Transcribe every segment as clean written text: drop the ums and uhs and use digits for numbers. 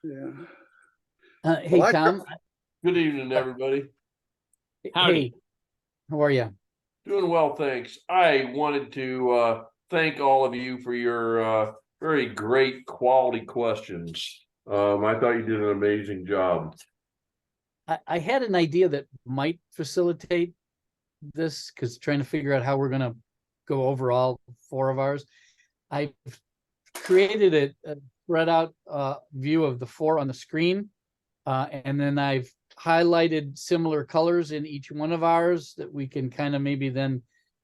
Yeah. Hey, Well, Tom. Good evening, everybody. Hey, how are you? Doing well, thanks. I wanted to thank all of you for your very great quality questions. I thought you did an amazing job. I had an idea that might facilitate this because trying to figure out how we're going to go over all four of ours. I've created a spread out view of the four on the screen, and then I've highlighted similar colors in each one of ours that we can kind of maybe then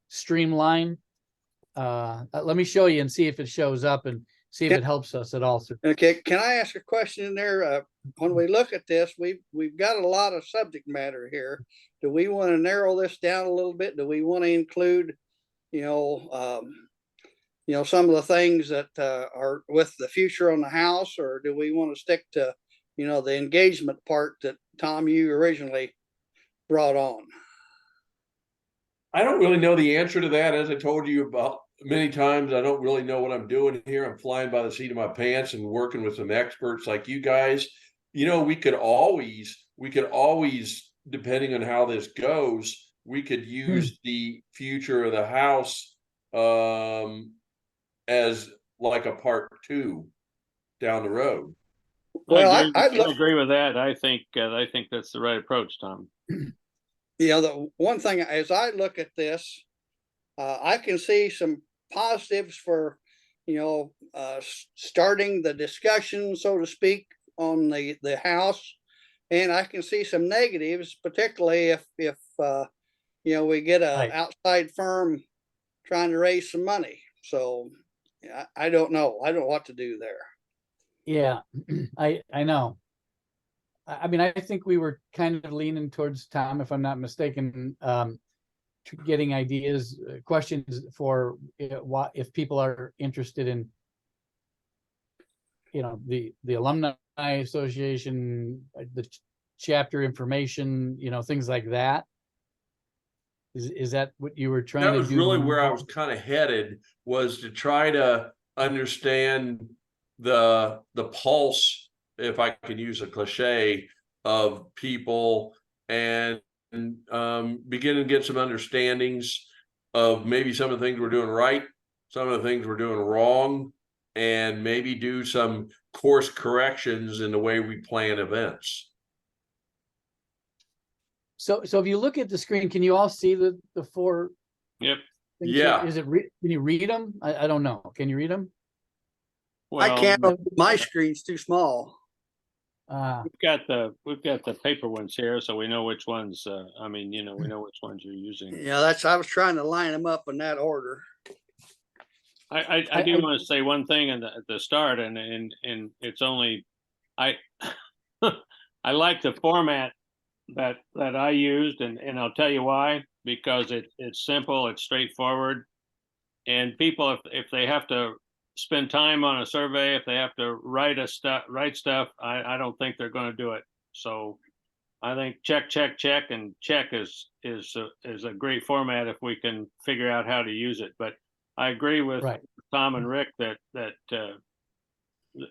streamline. Let me show you and see if it shows up and see if it helps us at all. okay. Can I ask a question in there? When we look at this, we've got a lot of subject matter here. Do we want to narrow this down a little bit? Do we want to include, some of the things that are with the future on the house, or do we want to stick to, the engagement part that Tom, you originally brought on? I don't really know the answer to that. As I told you about many times, I don't really know what I'm doing here. I'm flying by the seat of my pants and working with some experts like you guys. We could always, depending on how this goes, we could use the future of the house as like a part 2 down the road. Well, I agree with that. I think that's the right approach, Tom. The one thing as I look at this, I can see some positives for, starting the discussion, so to speak, on the house, and I can see some negatives, particularly if we get an outside firm trying to raise some money. So I don't know. I don't know what to do there. Yeah, I know. I mean, I think we were kind of leaning towards Tom, if I'm not mistaken, getting ideas, questions for what if people are interested in, the alumni association, the chapter information, things like that. Is that what you were trying to do? That was really where I was kind of headed, was to try to understand the pulse, if I can use a cliche, of people, and begin to get some understandings of maybe some of the things we're doing right, some of the things we're doing wrong, and maybe do some course corrections in the way we plan events. So if you look at the screen, can you all see the four? Yep. Yeah. Is it? Can you read them? I don't know. Can you read them? Well, I can't. My screen's too small. We've got the paper ones here, so we know which ones. we know which ones you're using. Yeah, I was trying to line them up in that order. I do want to say one thing at the start, and it's only I I like the format that I used, and I'll tell you why. Because it's simple, it's straightforward, and people, if they have to spend time on a survey, if they have to write stuff, I don't think they're going to do it. So I think check, and check is a great format if we can figure out how to use it. But I agree with Tom and Rick that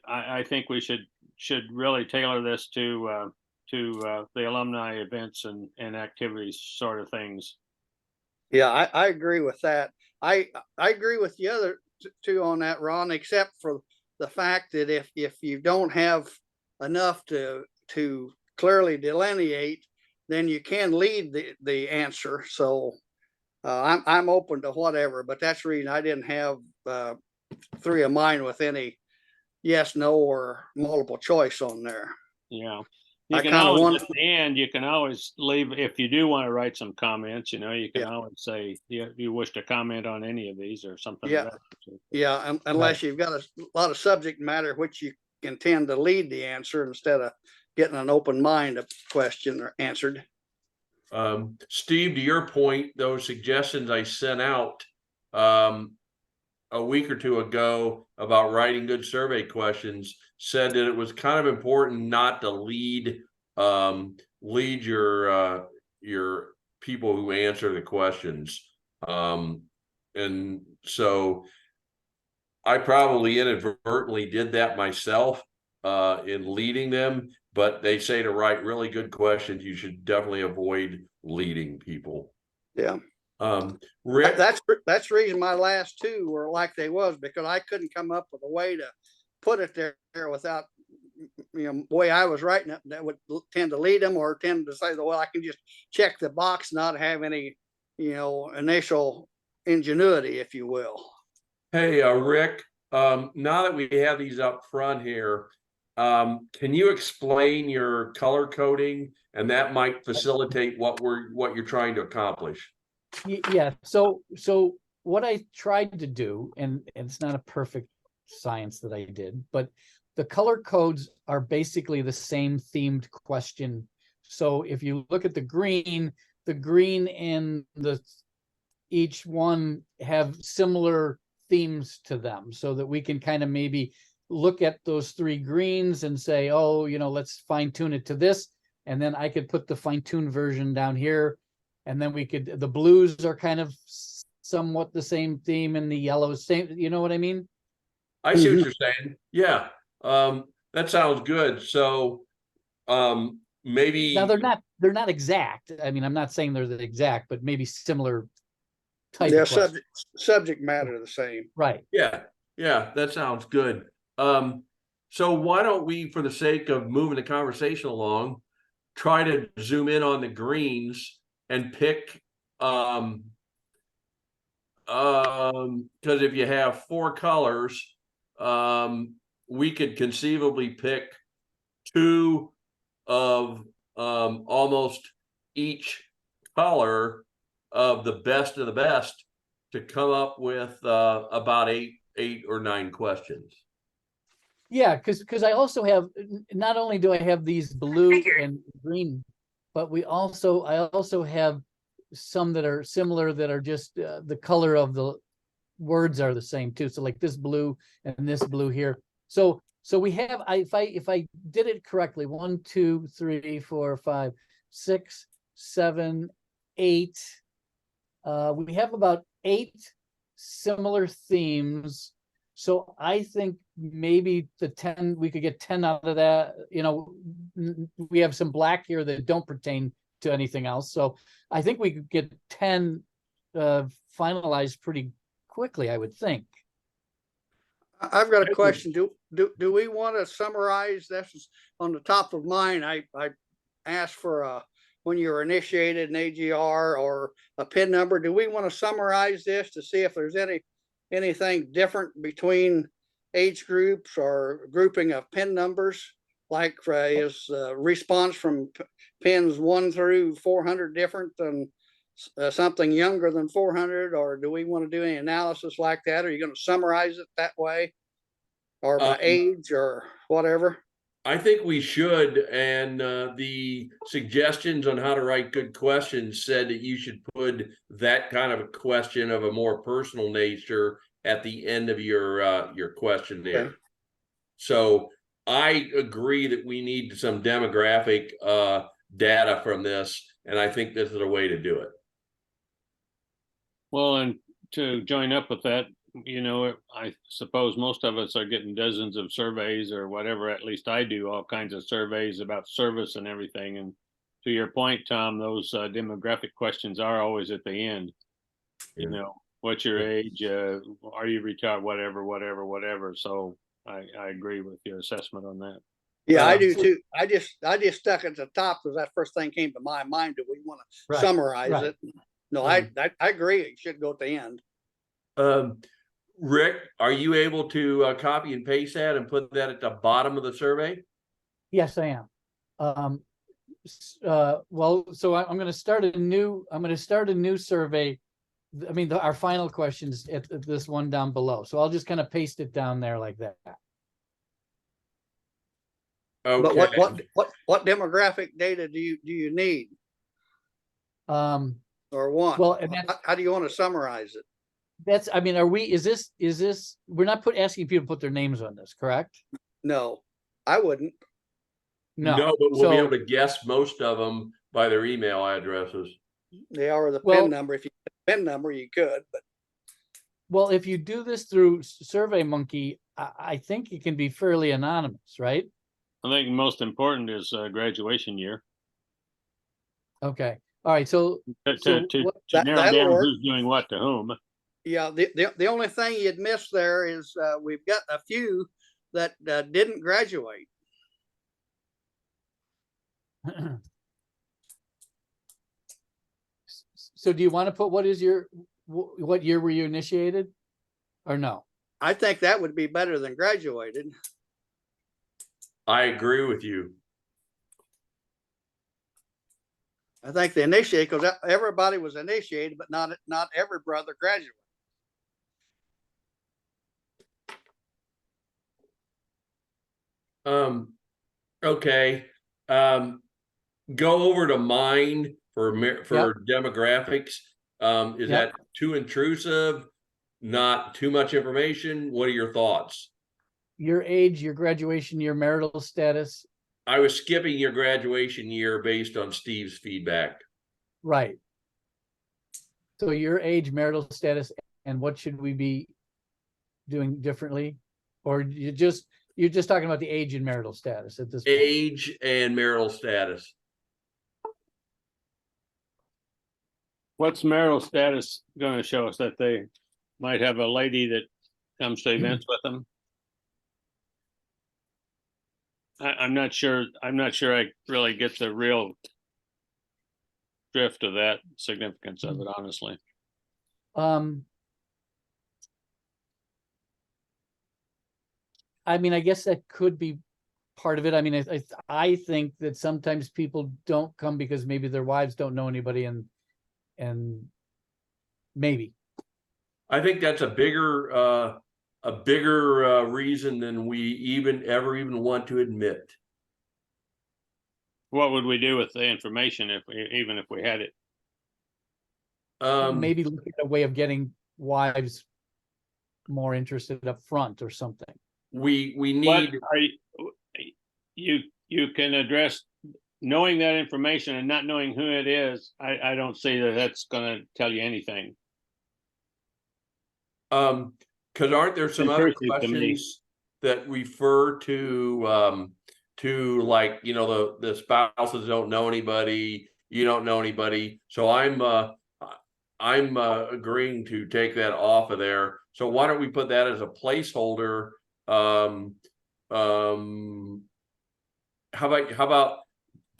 I think we should really tailor this to the alumni events and activities sort of things. Yeah, I agree with that. I agree with the other two on that, Ron, except for the fact that if you don't have enough to clearly delineate, then you can lead the answer. So I'm open to whatever, but that's the reason I didn't have 3 of mine with any yes, no, or multiple choice on there. Yeah. You can always leave, if you do want to write some comments, you can always say you wish to comment on any of these or something. Yeah. Yeah. Unless you've got a lot of subject matter, which you can tend to lead the answer instead of getting an open mind of question or answered. Steve, to your point, those suggestions I sent out a week or 2 ago about writing good survey questions said that it was kind of important not to lead your people who answer the questions. And so I probably inadvertently did that myself. in leading them, but they say to write really good questions, you should definitely avoid leading people. Yeah. Rick, That's the reason my last two were like they was, because I couldn't come up with a way to put it there without, the way I was writing it, that would tend to lead them or tend to say, well, I can just check the box, not have any, initial ingenuity, if you will. hey, Rick, now that we have these up front here, can you explain your color coding, and that might facilitate what you're trying to accomplish? Yeah, so what I tried to do, and it's not a perfect science that I did, but the color codes are basically the same themed question. So if you look at the green and each one have similar themes to them, so that we can kind of maybe look at those three greens and say, oh, let's fine tune it to this. And then I could put the fine tuned version down here. And then the blues are kind of somewhat the same theme, and the yellows same, you know what I mean? I see what you're saying. Yeah. That sounds good. So, maybe Now they're not exact. I mean, I'm not saying they're the exact, but maybe similar type Yeah, of question. subject matter the same. Right. yeah, that sounds good. So why don't we, for the sake of moving the conversation along, try to zoom in on the greens and pick, because if you have four colors, we could conceivably pick two of almost each color of the best to come up with about eight or nine questions. Yeah, because I also have, not only do I have these blue and green, but I also have some that are similar, that are just the color of the words are the same too. So like this blue and this blue here. So we have, if I did it correctly, 1, 2, 3, 4, 5, 6, 7, 8. We have about 8 similar themes. So I think maybe we could get 10 out of that. We have some black here that don't pertain to anything else. So I think we could get 10 finalized pretty quickly, I would think. I've got a question. Do we want to summarize this? On the top of mine, I asked for when you're initiated an AGR or a PIN number. Do we want to summarize this to see if there's anything different between age groups or grouping of PIN numbers? Like is response from pins 1 through 400 different than something younger than 400, or do we want to do any analysis like that? Are you going to summarize it that way, or by age or whatever? I think we should, and the suggestions on how to write good questions said that you should put that kind of a question of a more personal nature at the end of your questionnaire. Okay. So I agree that we need some demographic data from this, and I think this is a way to do it. Well, and to join up with that, I suppose most of us are getting dozens of surveys or whatever. At least I do all kinds of surveys about service and everything. And to your point, Tom, those demographic questions are always at the end. Yeah. What's your age? Are you retired? Whatever. So I agree with your assessment on that. Yeah, I do too. I just stuck at the top because that first thing came to my mind. Do we want to summarize it? No, I agree. It should go at the end. Rick, are you able to copy and paste that and put that at the bottom of the survey? Yes, I am. Well, so I'm going to start a new survey. I mean, our final questions at this one down below. So I'll just kind of paste it down there like that. Okay. But what demographic data do you need? Or want? Well, and how do you want to summarize it? Is this, we're not asking people to put their names on this, correct? No, I wouldn't. No, but we'll be able to guess most of them by their email addresses. They are the PIN number. If you get the PIN number, you could, but. Well, if you do this through SurveyMonkey, I think it can be fairly anonymous, right? I think most important is graduation year Okay, all right, so, to so what, narrow that'll down work. who's doing what to whom. Yeah, the only thing you'd miss there is we've got a few that didn't graduate. so do you want to put, what is your, what year were you initiated? Or no? I think that would be better than graduated. I agree with you. I think the initiate, because everybody was initiated, but not every brother graduated. Okay. Go over to mine for demographics. Is that too intrusive? Not too much information? What are your thoughts? Your age, your graduation, your marital status. I was skipping your graduation year based on Steve's feedback. Right. So your age, marital status, and what should we be doing differently? Or you're just talking about the age and marital status at this point? Age and marital status. What's marital status going to show us? That they might have a lady that comes to events with them? I'm not sure. I'm not sure I really get the real drift of that, significance of it, honestly. I mean, I guess that could be part of it. I mean, I think that sometimes people don't come because maybe their wives don't know anybody, and maybe. I think that's a bigger reason than we ever want to admit. What would we do with the information even if we had it? Maybe look at a way of getting wives more interested up front or something. We need. You can address knowing that information and not knowing who it is. I don't see that that's going to tell you anything. Because aren't there some other questions that refer to like, you know, the spouses don't know anybody, you don't know anybody. So I'm agreeing to take that off of there. So why don't we put that as a placeholder? How about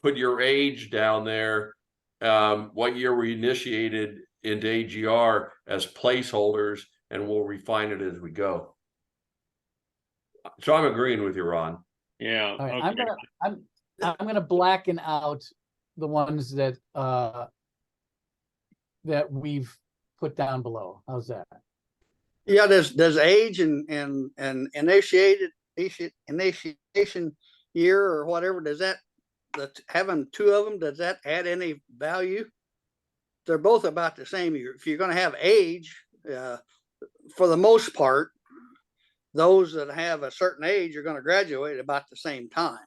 put your age down there? What year were you initiated into AGR as placeholders, and we'll refine it as we go. So I'm agreeing with you, Ron. Yeah. All right, Okay. I'm gonna blacken out the ones that that we've put down below. How's that? Yeah, does age and initiation year or whatever, does that having two of them, does that add any value? They're both about the same. If you're going to have age, for the most part, those that have a certain age are going to graduate about the same time.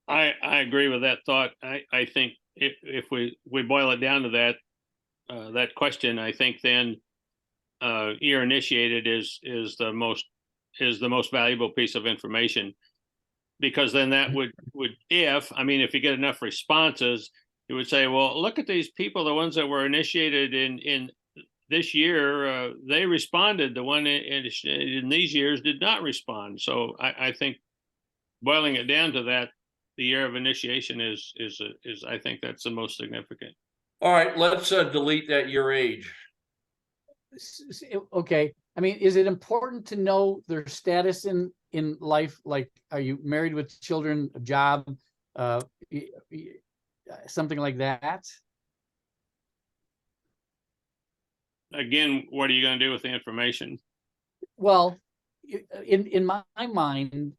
I agree with that thought. I think if we boil it down to that question, I think then year initiated is the most valuable piece of information, because then that would if you get enough responses, you would say, well, look at these people, the ones that were initiated in this year, they responded. The one in these years did not respond. So I think boiling it down to that, the year of initiation is I think that's the most significant. All right, let's delete that your age. Okay. I mean, is it important to know their status in life? Like, are you married with children, a job, something like that? Again, what are you going to do with the information? Well, in my mind,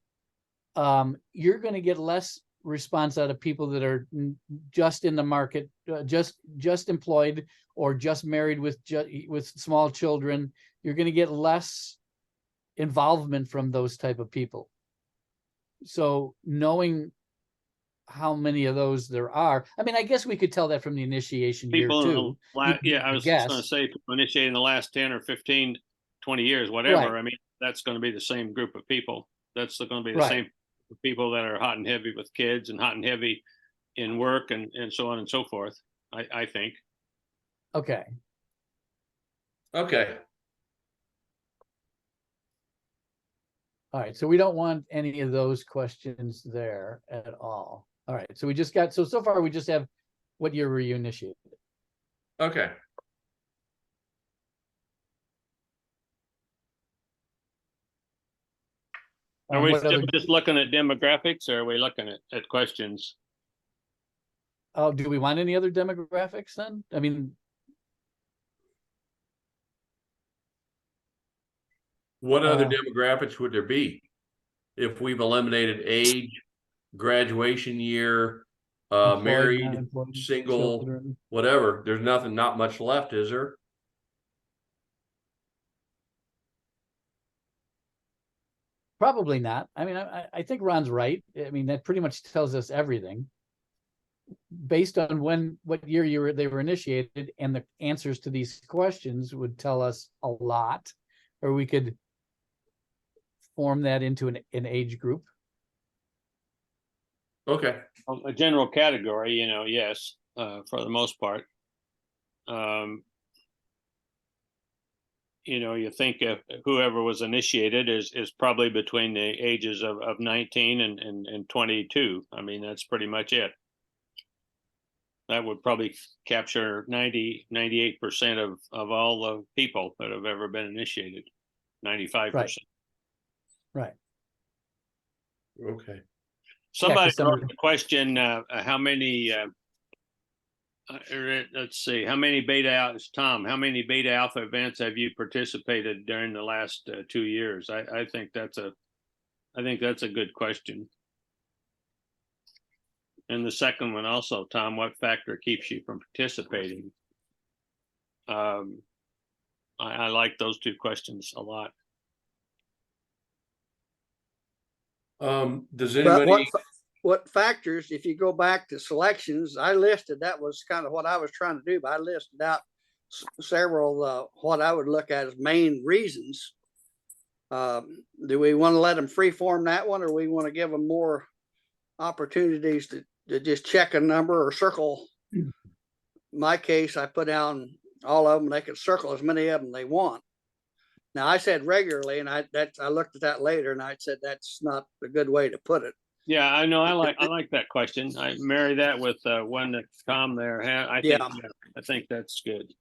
you're going to get less response out of people that are just in the market, just employed, or just married with small children. You're going to get less involvement from those type of people. So knowing how many of those there are, I mean, I guess we could tell that from the initiation People year too. Yeah, I was just going to say, people initiated in the last 10 or 15, 20 years, whatever. Right. I mean, that's going to be the same group of people. That's going to be the same people that are hot and heavy with kids and hot and heavy in work and so on and so forth, I think. Okay, Okay. all right, so we don't want any of those questions there at all. All right, so we just got, so far we just have what year were you initiated? Okay. Are we What still other, just looking at demographics, or are we looking at questions? oh, do we want any other demographics then? I mean, What other Uh, demographics would there be? If we've eliminated age, graduation year, employed, married, non-employed, single, children. whatever, there's nothing, not much left, is there? Probably not. I mean, I think Ron's right. I mean, that pretty much tells us everything. Based on what year they were initiated, and the answers to these questions would tell us a lot, or we could form that into an age group. Okay. A general category, yes, for the most part. You think if whoever was initiated is probably between the ages of 19 and 22. I mean, that's pretty much it. That would probably capture 98% of all the people that have ever been initiated. 95%. Right. Okay. Somebody some wrote the question, how many, let's see, how many Tom, how many beta alpha events have you participated during the last 2 years? I think that's a good question. And the second one also, Tom, what factor keeps you from participating? I like those two questions a lot. Does But anybody? what factors, if you go back to selections, I listed, that was kind of what I was trying to do, but I listed out several, what I would look at as main reasons. Do we want to let them freeform that one, or we want to give them more opportunities to just check a number or circle? In my case, I put down all of them. They can circle as many of them they want. Now, I said regularly, and I looked at that later, and I said that's not a good way to put it. Yeah, I know. I like that question. I marry that with one that Tom there had. I think that's good.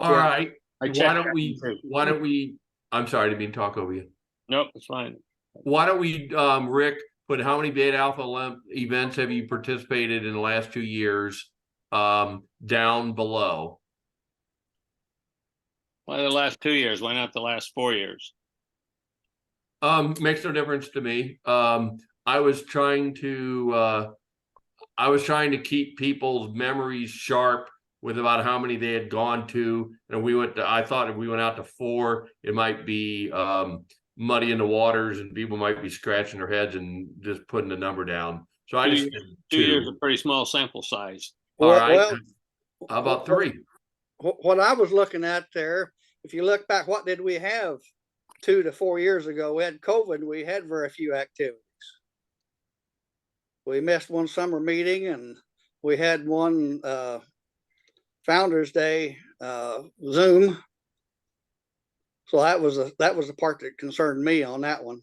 All right. I Why don't we? I'm sorry to talk over you. Nope, it's fine. Why don't we, Rick, put how many beta alpha events have you participated in the last 2 years down below? Why the last 2 years? Why not the last 4 years? Makes no difference to me. I was trying to keep people's memories sharp with about how many they had gone to. And I thought if we went out to 4, it might be muddy in the waters and people might be scratching their heads and just putting the number down. So I just did 2 years is a pretty small sample size. All right. How about 3? What I was looking at there, if you look back, what did we have 2 to 4 years ago? We had COVID. We had very few activities. We missed one summer meeting, and we had one Founders Day Zoom. So that was the part that concerned me on that one.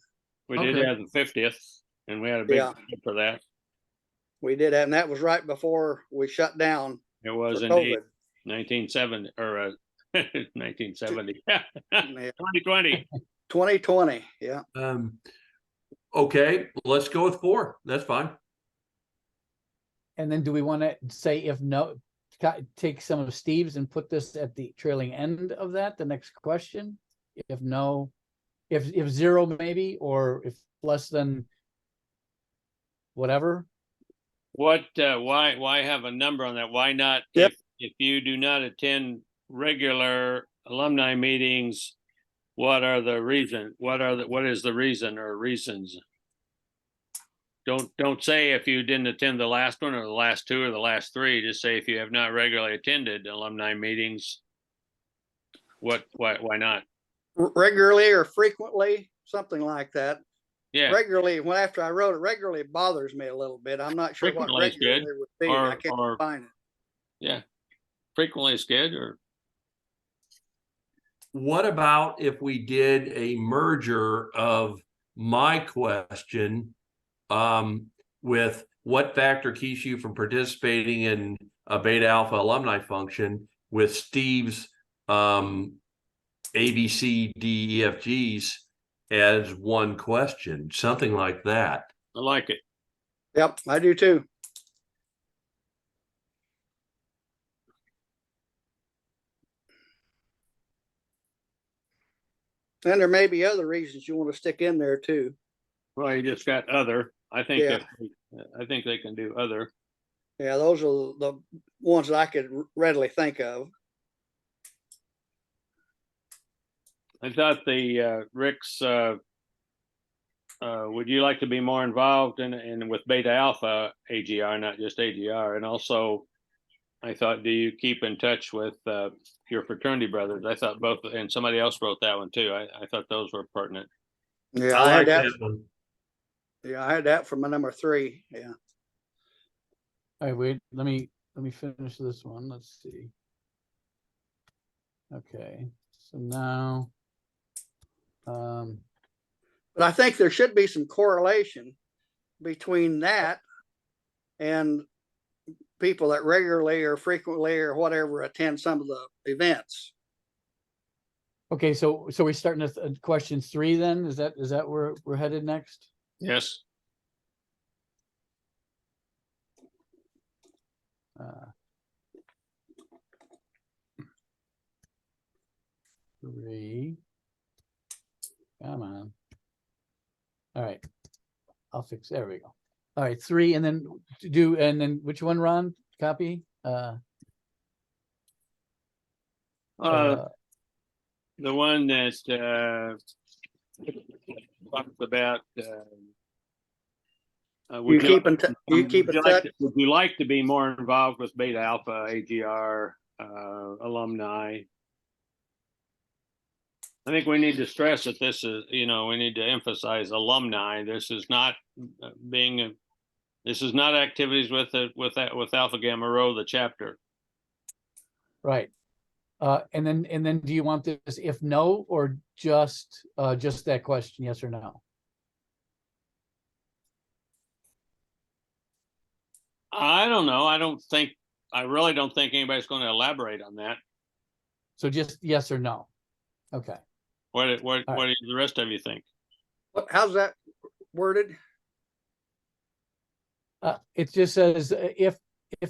We did have the 50th, and we had a big for that. We did that, and that was right before we shut down. It was indeed 1970 or 1970. 2020. 2020. Yeah. Okay, let's go with 4. That's fine. And then do we want to say, if no, take some of Steve's and put this at the trailing end of that, the next question? If no, if 0 maybe, or if less than whatever. What, why have a number on that? Why not? If you do not attend regular alumni meetings, what is the reason or reasons? Don't say if you didn't attend the last one or the last 2 or the last 3. Just say if you have not regularly attended alumni meetings, why not? Regularly or frequently, something like that. Yeah, regularly, well, after I wrote it, regularly bothers me a little bit. I'm not sure what frequently is good, regularly would be. I can't or find it. yeah, frequently is good. Or What about if we did a merger of my question with what factor keeps you from participating in a Beta Alpha alumni function with Steve's A, B, C, D, E, F, G's as one question, something like that. I like it. Yep, I do too. And there may be other reasons you want to stick in there too. Well, you just got other. I think Yeah. I think they can do other. Yeah, those are the ones that I could readily think of. I thought the Rick's. Would you like to be more involved in with Beta Alpha AGR, not just AGR? And also, I thought, do you keep in touch with your fraternity brothers? I thought both, and somebody else wrote that one too. I thought those were pertinent. Yeah, I I had like that. that one. Yeah, I had that for my number 3. Yeah. All right, wait, let me finish this one. Let's see. Okay, so now, But I think there should be some correlation between that and people that regularly or frequently or whatever attend some of the events. okay, so we're starting with question 3 then? Is that where we're headed next? Yes. Three. Come on. All right. I'll fix, there we go. All right, 3, and then and then which one, Ron? Copy? The one that talks about. You keep in touch. Would you like to be more involved with Beta Alpha AGR alumni? I think we need to stress that this is, we need to emphasize alumni. This is not this is not activities with Alpha Gamma Rho, the chapter. Right. And then do you want this if no, or just that question, yes or no? I don't know. I really don't think anybody's going to elaborate on that. So just yes or no. Okay. What do the rest of you think? How's that worded? It just says if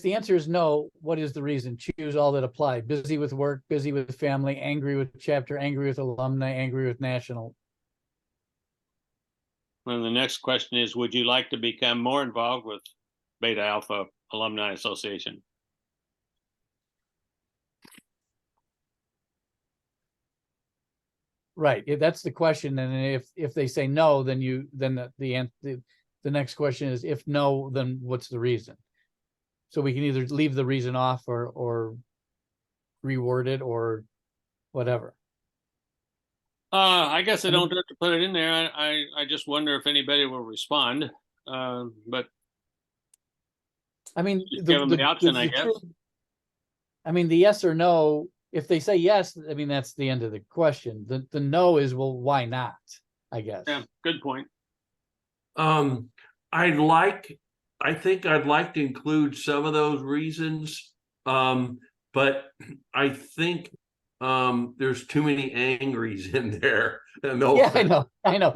the answer is no, what is the reason? Choose all that apply. Busy with work, busy with family, angry with chapter, angry with alumni, angry with national. And the next question is, would you like to become more involved with Beta Alpha Alumni Association? Right. That's the question. And if they say no, then the next question is, if no, then what's the reason? So we can either leave the reason off or reword it or whatever. I guess I don't have to put it in there. I just wonder if anybody will respond. But I mean, give them the option, I guess. I mean, the yes or no, if they say yes, I mean, that's the end of the question. The no is, well, why not? I guess. Yeah, good point. I think I'd like to include some of those reasons. But I think there's too many angries in there. No, yeah, I know.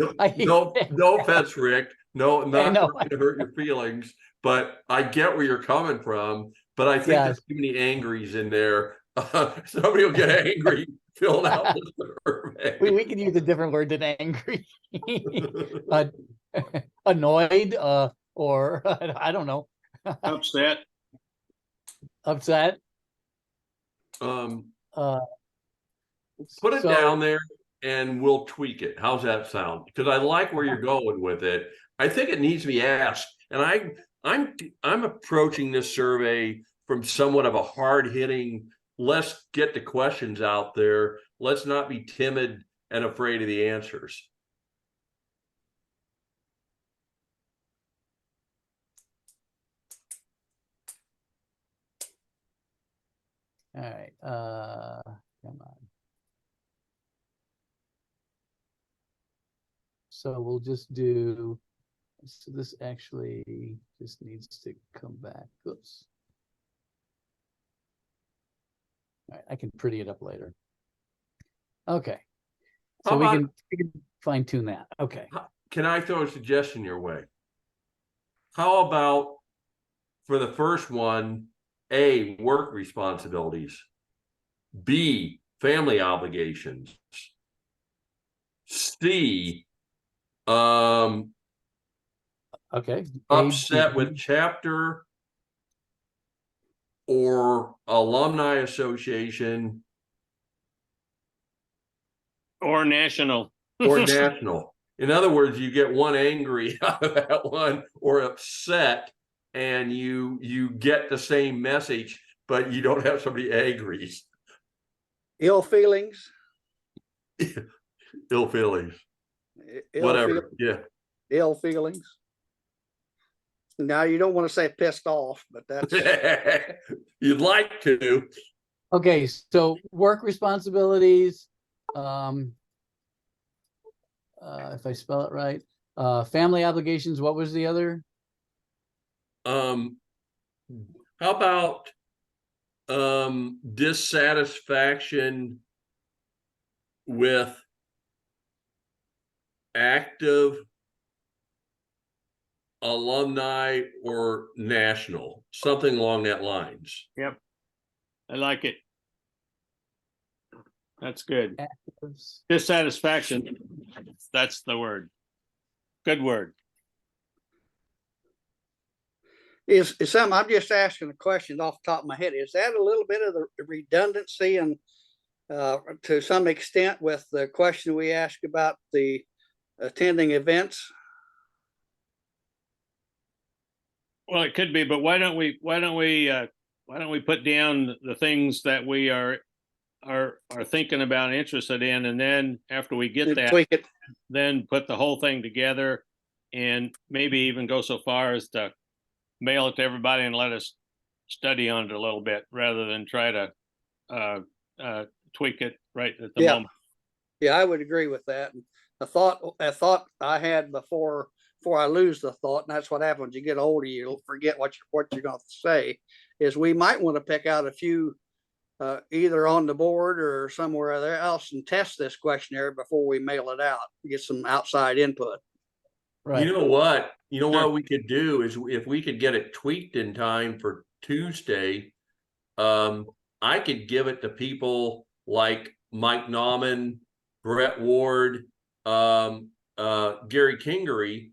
No offense, Rick. No, not trying to hurt your feelings, but I get where you're coming from. But I think there's too many angries in there. Somebody will get angry filling out the survey. We can use a different word than angry. Annoyed, or I don't know. Upset. Upset. Put it down there and we'll tweak it. How's that sound? Because I like where you're going with it. I think it needs to be asked. And I'm approaching this survey from somewhat of a hard-hitting, let's get the questions out there. Let's not be timid and afraid of the answers. right, come on. So we'll just do, so this actually just needs to come back. Oops. All right, I can pretty it up later. Okay. So How we about- can fine tune that. Okay. Can I throw a suggestion your way? How about for the first one, A, work responsibilities, B, family obligations, C, Okay. upset with chapter or alumni association Or national. or national. In other words, you get one angry out of that one or upset, and you get the same message, but you don't have somebody angry. Ill feelings. Ill feelings. Ill Whatever. Ill feelings. Now you don't want to say pissed off, but that's Yeah. You'd like to. Okay, so work responsibilities, if I spell it right, family obligations, what was the other? How about dissatisfaction with active alumni or national, something along that lines. Yep. I like it. That's good. Actives. Dissatisfaction. That's the word. Good word. is something. I'm just asking a question off the top of my head. Is that a little bit of the redundancy and to some extent with the question we asked about the attending events? Well, it could be, but why don't we put down the things that we are thinking about, interested in, and then after we get that, Tweak it. then put the whole thing together, and maybe even go so far as to mail it to everybody and let us study on it a little bit, rather than try to tweak it right at the moment. Yeah, I would agree with that. A thought I had before I lose the thought, and that's what happens. You get older, you'll forget what you're going to say. Is we might want to pick out a few, either on the board or somewhere else, and test this questionnaire before we mail it out. Get some outside input. Right. You know what? What we could do is, if we could get it tweaked in time for Tuesday, I could give it to people like Mike Nauman, Brett Ward, Gary Kingery,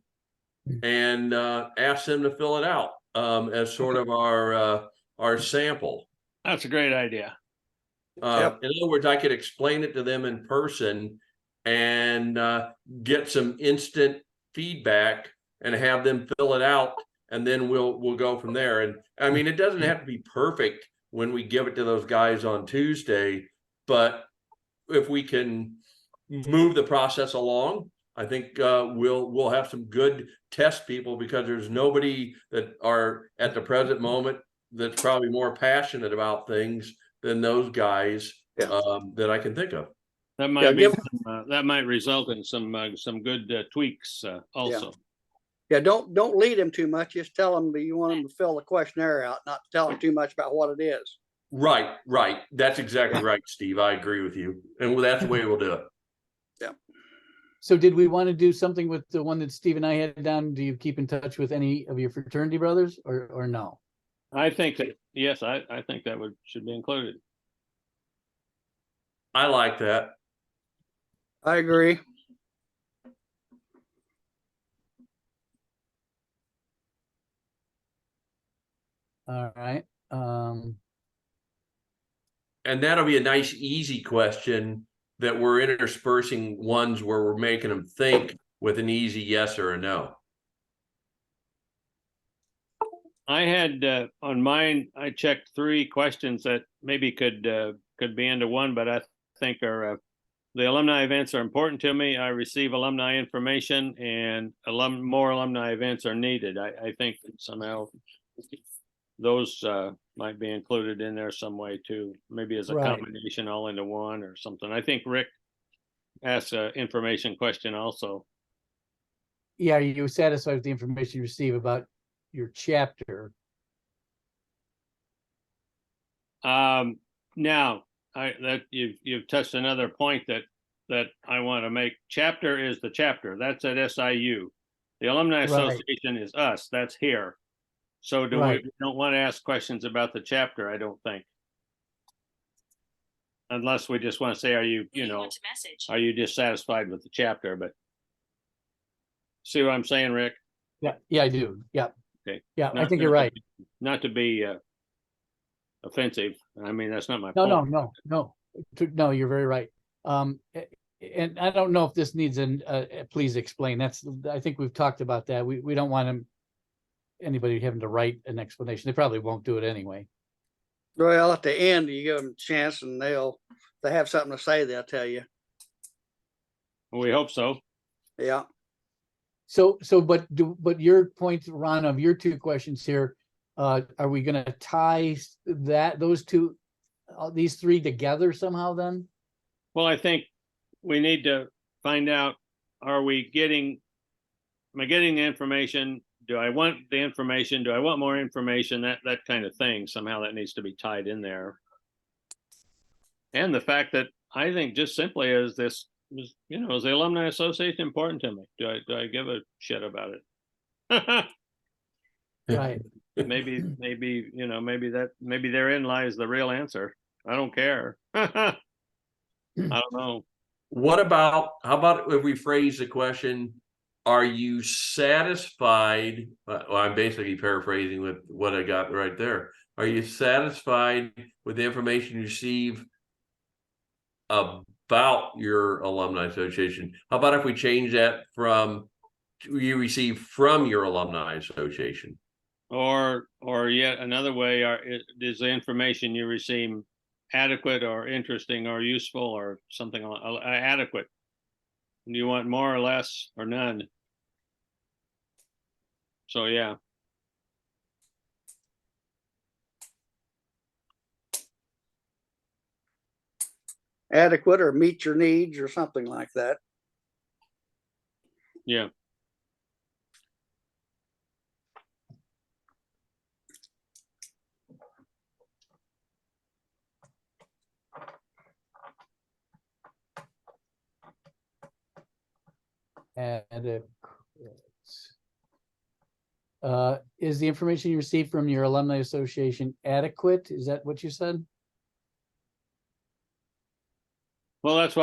and ask them to fill it out as sort of our sample. That's a great idea. In other words, I could explain it to them in person and get some instant feedback and have them fill it out, and then we'll go from there. And I mean, it doesn't have to be perfect when we give it to those guys on Tuesday, but if we can move the process along, I think we'll have some good test people, because there's nobody that are at the present moment that's probably more passionate about things than those guys that I can think of. That might be that might result in some good tweaks also. Yeah, don't lead them too much. Just tell them that you want them to fill the questionnaire out, not tell them too much about what it is. Right. That's exactly right, Steve. I agree with you, and that's the way we'll do it. Yeah. So did we want to do something with the one that Steve and I had down? Do you keep in touch with any of your fraternity brothers, or no? I think that, yes, I think that should be included. I like that. I agree. All right. And that'll be a nice, easy question that we're interspersing ones where we're making them think with an easy yes or a no. I had on mine, I checked 3 questions that maybe could be into one, but I think are the alumni events are important to me. I receive alumni information, and more alumni events are needed. I think that somehow those might be included in there some way too, maybe as a Right. combination all into one or something. I think Rick asked an information question also. Yeah, are you satisfied with the information you receive about your chapter? Now, you've touched another point that I want to make. Chapter is the chapter. That's at SIU. The Alumni Right. Association is us. That's here. So Right. we don't want to ask questions about the chapter, I don't think. Unless we just want to say, are you dissatisfied with the chapter? But see what I'm saying, Rick? Yeah, I do. Yeah. Okay. Yeah, I think you're right. Not to be offensive. I mean, that's not my No, point. no, you're very right. And I don't know if this needs please explain. I think we've talked about that. We don't want anybody having to write an explanation. They probably won't do it anyway. Well, at the end, you give them a chance and if they have something to say, they'll tell you. We hope so. Yeah. But your point, Ron, of your two questions here, are we going to tie these three together somehow then? Well, I think we need to find out, am I getting the information? Do I want the information? Do I want more information? That kind of thing. Somehow that needs to be tied in there. And the fact that I think just simply is this, is the Alumni Association important to me? Do I give a shit about it? Right. maybe therein lies the real answer. I don't care. I don't know. How about if we phrase the question, are you satisfied? Well, I'm basically paraphrasing with what I got right there. Are you satisfied with the information you receive about your alumni association? How about if we change that from you receive from your alumni association? Or yet another way, is the information you receive adequate or interesting or useful or something adequate? Do you want more or less or none? So yeah. Adequate or meet your needs or something like that. Yeah. Is the information you received from your alumni association adequate? Is that what you said? Well, that's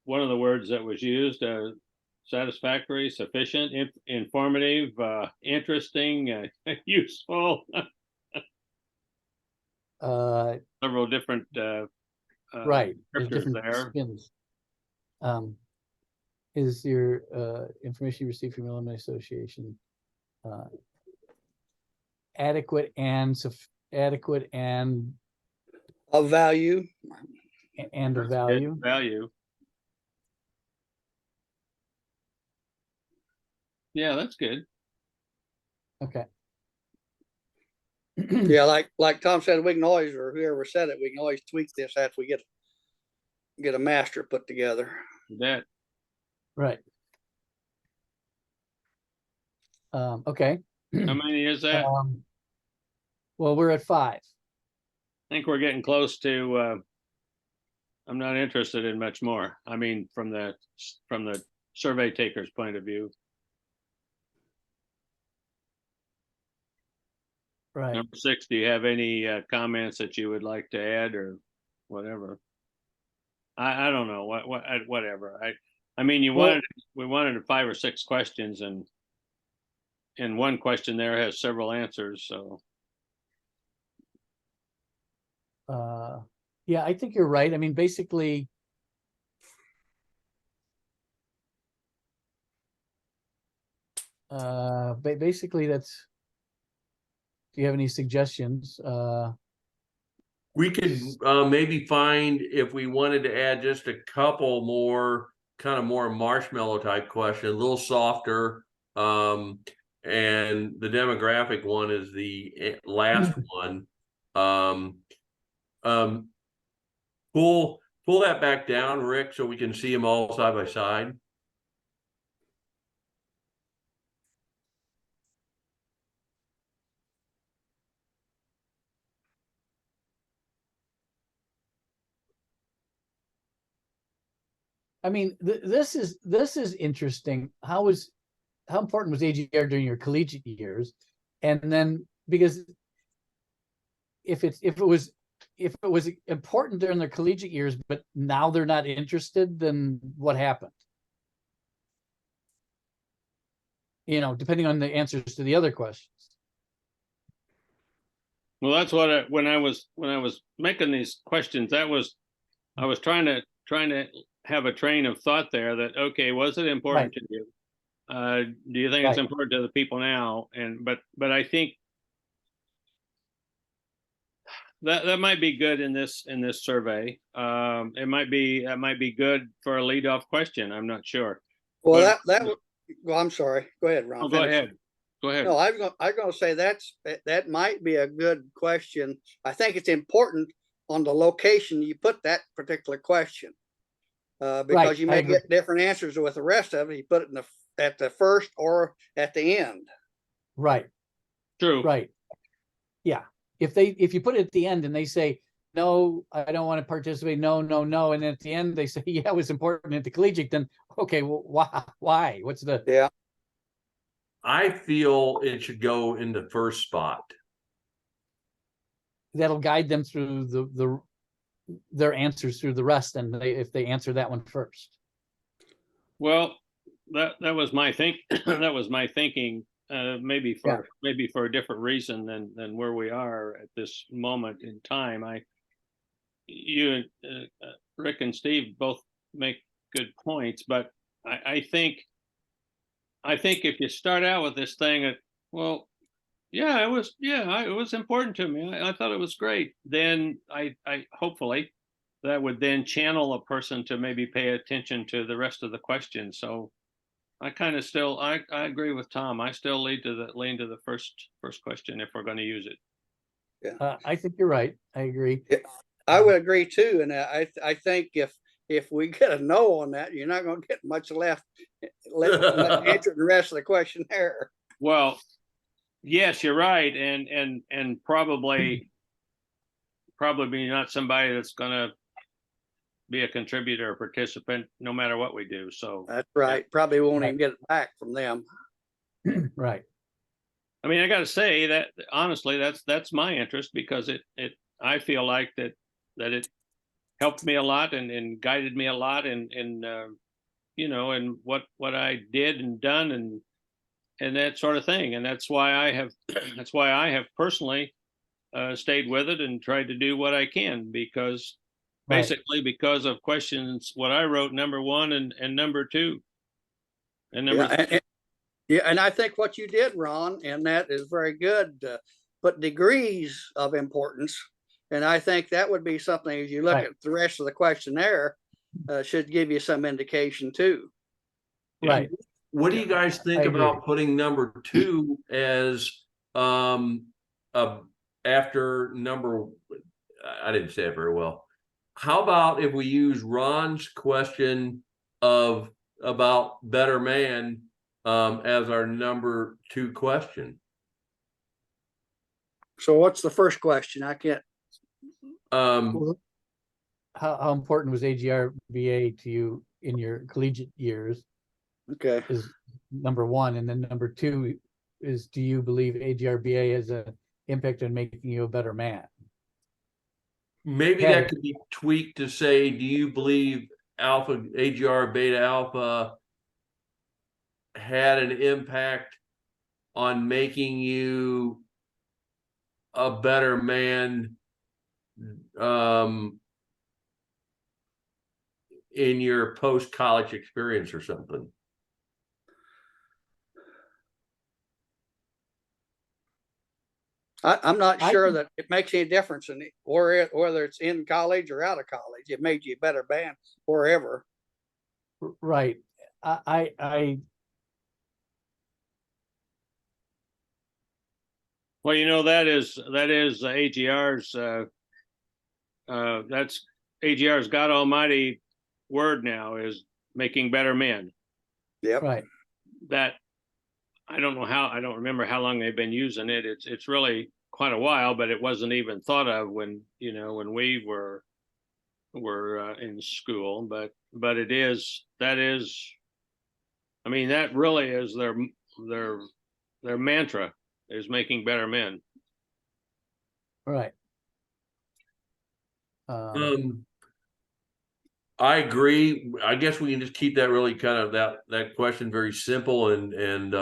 one of the words that was used. Satisfactory, sufficient, informative, interesting, useful. Several different right. There's descriptors different there. spins. Is your information you received from your alumni association adequate and Of value. of value? Value. Yeah, that's good. Okay. Yeah, like Tom said, we can always, or whoever said it, we can always tweak this after we get a master put together. That. Right. Okay. How many is that? Well, we're at 5. I think we're getting close to. I'm not interested in much more. I mean, from the survey taker's point of view. Right. Number 6, do you have any comments that you would like to add or whatever? I don't know whatever. I mean, we wanted 5 or 6 questions, and one question there has several answers. So. Yeah, I think you're right. I mean, basically, that's. Do you have any suggestions? We could maybe find, if we wanted to add just a couple more kind of more marshmallow type question, a little softer. and the demographic one is the last one. Um, pull that back down, Rick, so we can see them all side by side. I mean, this is interesting. How important was AGR during your collegiate years? And then, because if it was important during their collegiate years, but now they're not interested, then what happened? You know, depending on the answers to the other questions. Well, that's what when I was making these questions, I was trying to have a train of thought there that, okay, was it important to you? Do you think it's important to the people now? And but I think that might be good in this survey. That might be good for a leadoff question. I'm not sure. Well, well, I'm sorry. Go ahead, Ron. Oh, go ahead. Go ahead. No, I'm going to say that might be a good question. I think it's important on the location you put that particular question, because you may get different answers with the rest of it. You put it at the first or at the end. Right. True. Right. Yeah. If you put it at the end and they say, no, I don't want to participate, no, and at the end they say, yeah, it was important at the collegiate, then okay, well, why? What's the... Yeah. I feel it should go in the first spot. That'll guide them through their answers through the rest, and if they answer that one first. Well, that was my that was my thinking. Maybe for a different reason than where we are at this moment in time. You, Rick and Steve both make good points, but I think if you start out with this thing, well, yeah, it was important to me. I thought it was great. Then I hopefully that would then channel a person to maybe pay attention to the rest of the questions. So I kind of still, I agree with Tom. I still lean to the first question if we're going to use it. Yeah, I think you're right. I agree. Yeah, I would agree too. And I think if we get a no on that, you're not going to get much left answering the rest of the questionnaire. Well, yes, you're right, and probably not somebody that's going to be a contributor or participant no matter what we do. So that's right. Probably won't even get it back from them. Right. I mean, I got to say that honestly, that's my interest, because I feel like that it helped me a lot and guided me a lot in you know, and what I did and done and that sort of thing. And that's why I have personally stayed with it and tried to do what I can, because basically because of questions, what I wrote, number 1 and number 2. And number yeah, and I think what you did, Ron, and that is very good, but degrees of importance. And I think that would be something, as you look at the rest of the questionnaire, should give you some indication too. Right. What do you guys think about putting number 2 as after number, I didn't say it very well. How about if we use Ron's question about better man as our number 2 question? So what's the first question? I can't. How important was AGR-BA to you in your collegiate years? Okay. Is number 1, and then number 2 is, do you believe AGR-BA has an impact on making you a better man? Maybe that could be tweaked to say, do you believe AGR beta alpha had an impact on making you a better man in your post-college experience or something? I'm not sure that it makes any difference in whether it's in college or out of college. It made you a better man wherever. Right. Well, that is AGR's, that's AGR's God Almighty word now, is making better men. Yep. Right. That, I don't remember how long they've been using it. It's really quite a while, but it wasn't even thought of when we were in school. But that really is their mantra, is making better men. Right. I agree. I guess we can just keep that really kind of that question very simple, and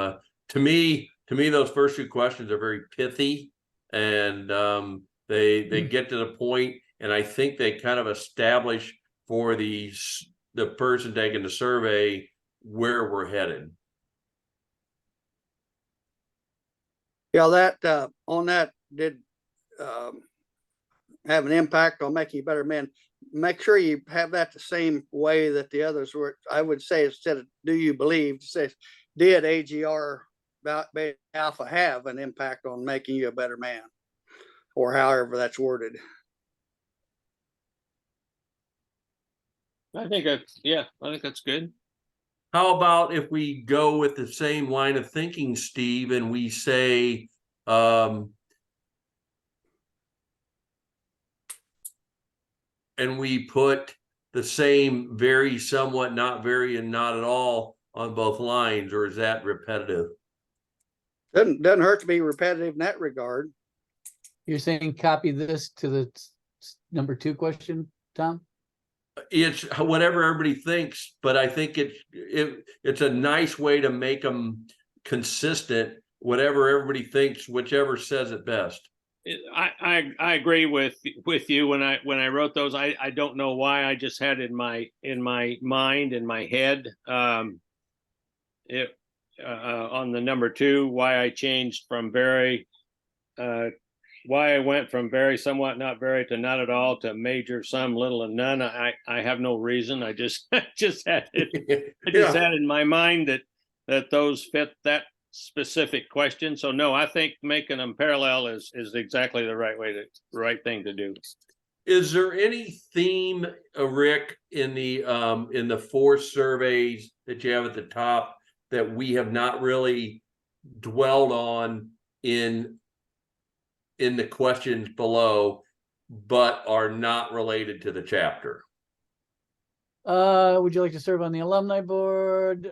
to me those first two questions are very pithy, and they get to the point, and I think they kind of establish for the person taking the survey where we're headed. Yeah, that on that did have an impact on making you better men. Make sure you have that the same way that the others were. I would say, instead of "do you believe," it says, "did AGR beta alpha have an impact on making you a better man," or however that's worded. I think that's good. How about if we go with the same line of thinking, Steve, and we say, and we put the same, very, somewhat, not very, and not at all on both lines, or is that repetitive? Doesn't hurt to be repetitive in that regard. You're saying copy this to the number 2 question, Tom? It's whatever everybody thinks, but I think it's a nice way to make them consistent. Whatever everybody thinks, whichever says it best. I agree with you. When I wrote those, I don't know why, I just had in my mind, in my head, on the number 2, why I changed from very, why I went from very, somewhat, not very, to not at all, to major, some, little, and none. I have no reason. I just had it. I just had in my mind that those fit that specific question. So no, I think making them parallel is exactly the right thing to do. Is there any theme, Rick, in the 4 surveys that you have at the top that we have not really dwelled on in the questions below, but are not related to the chapter? Would you like to serve on the alumni board?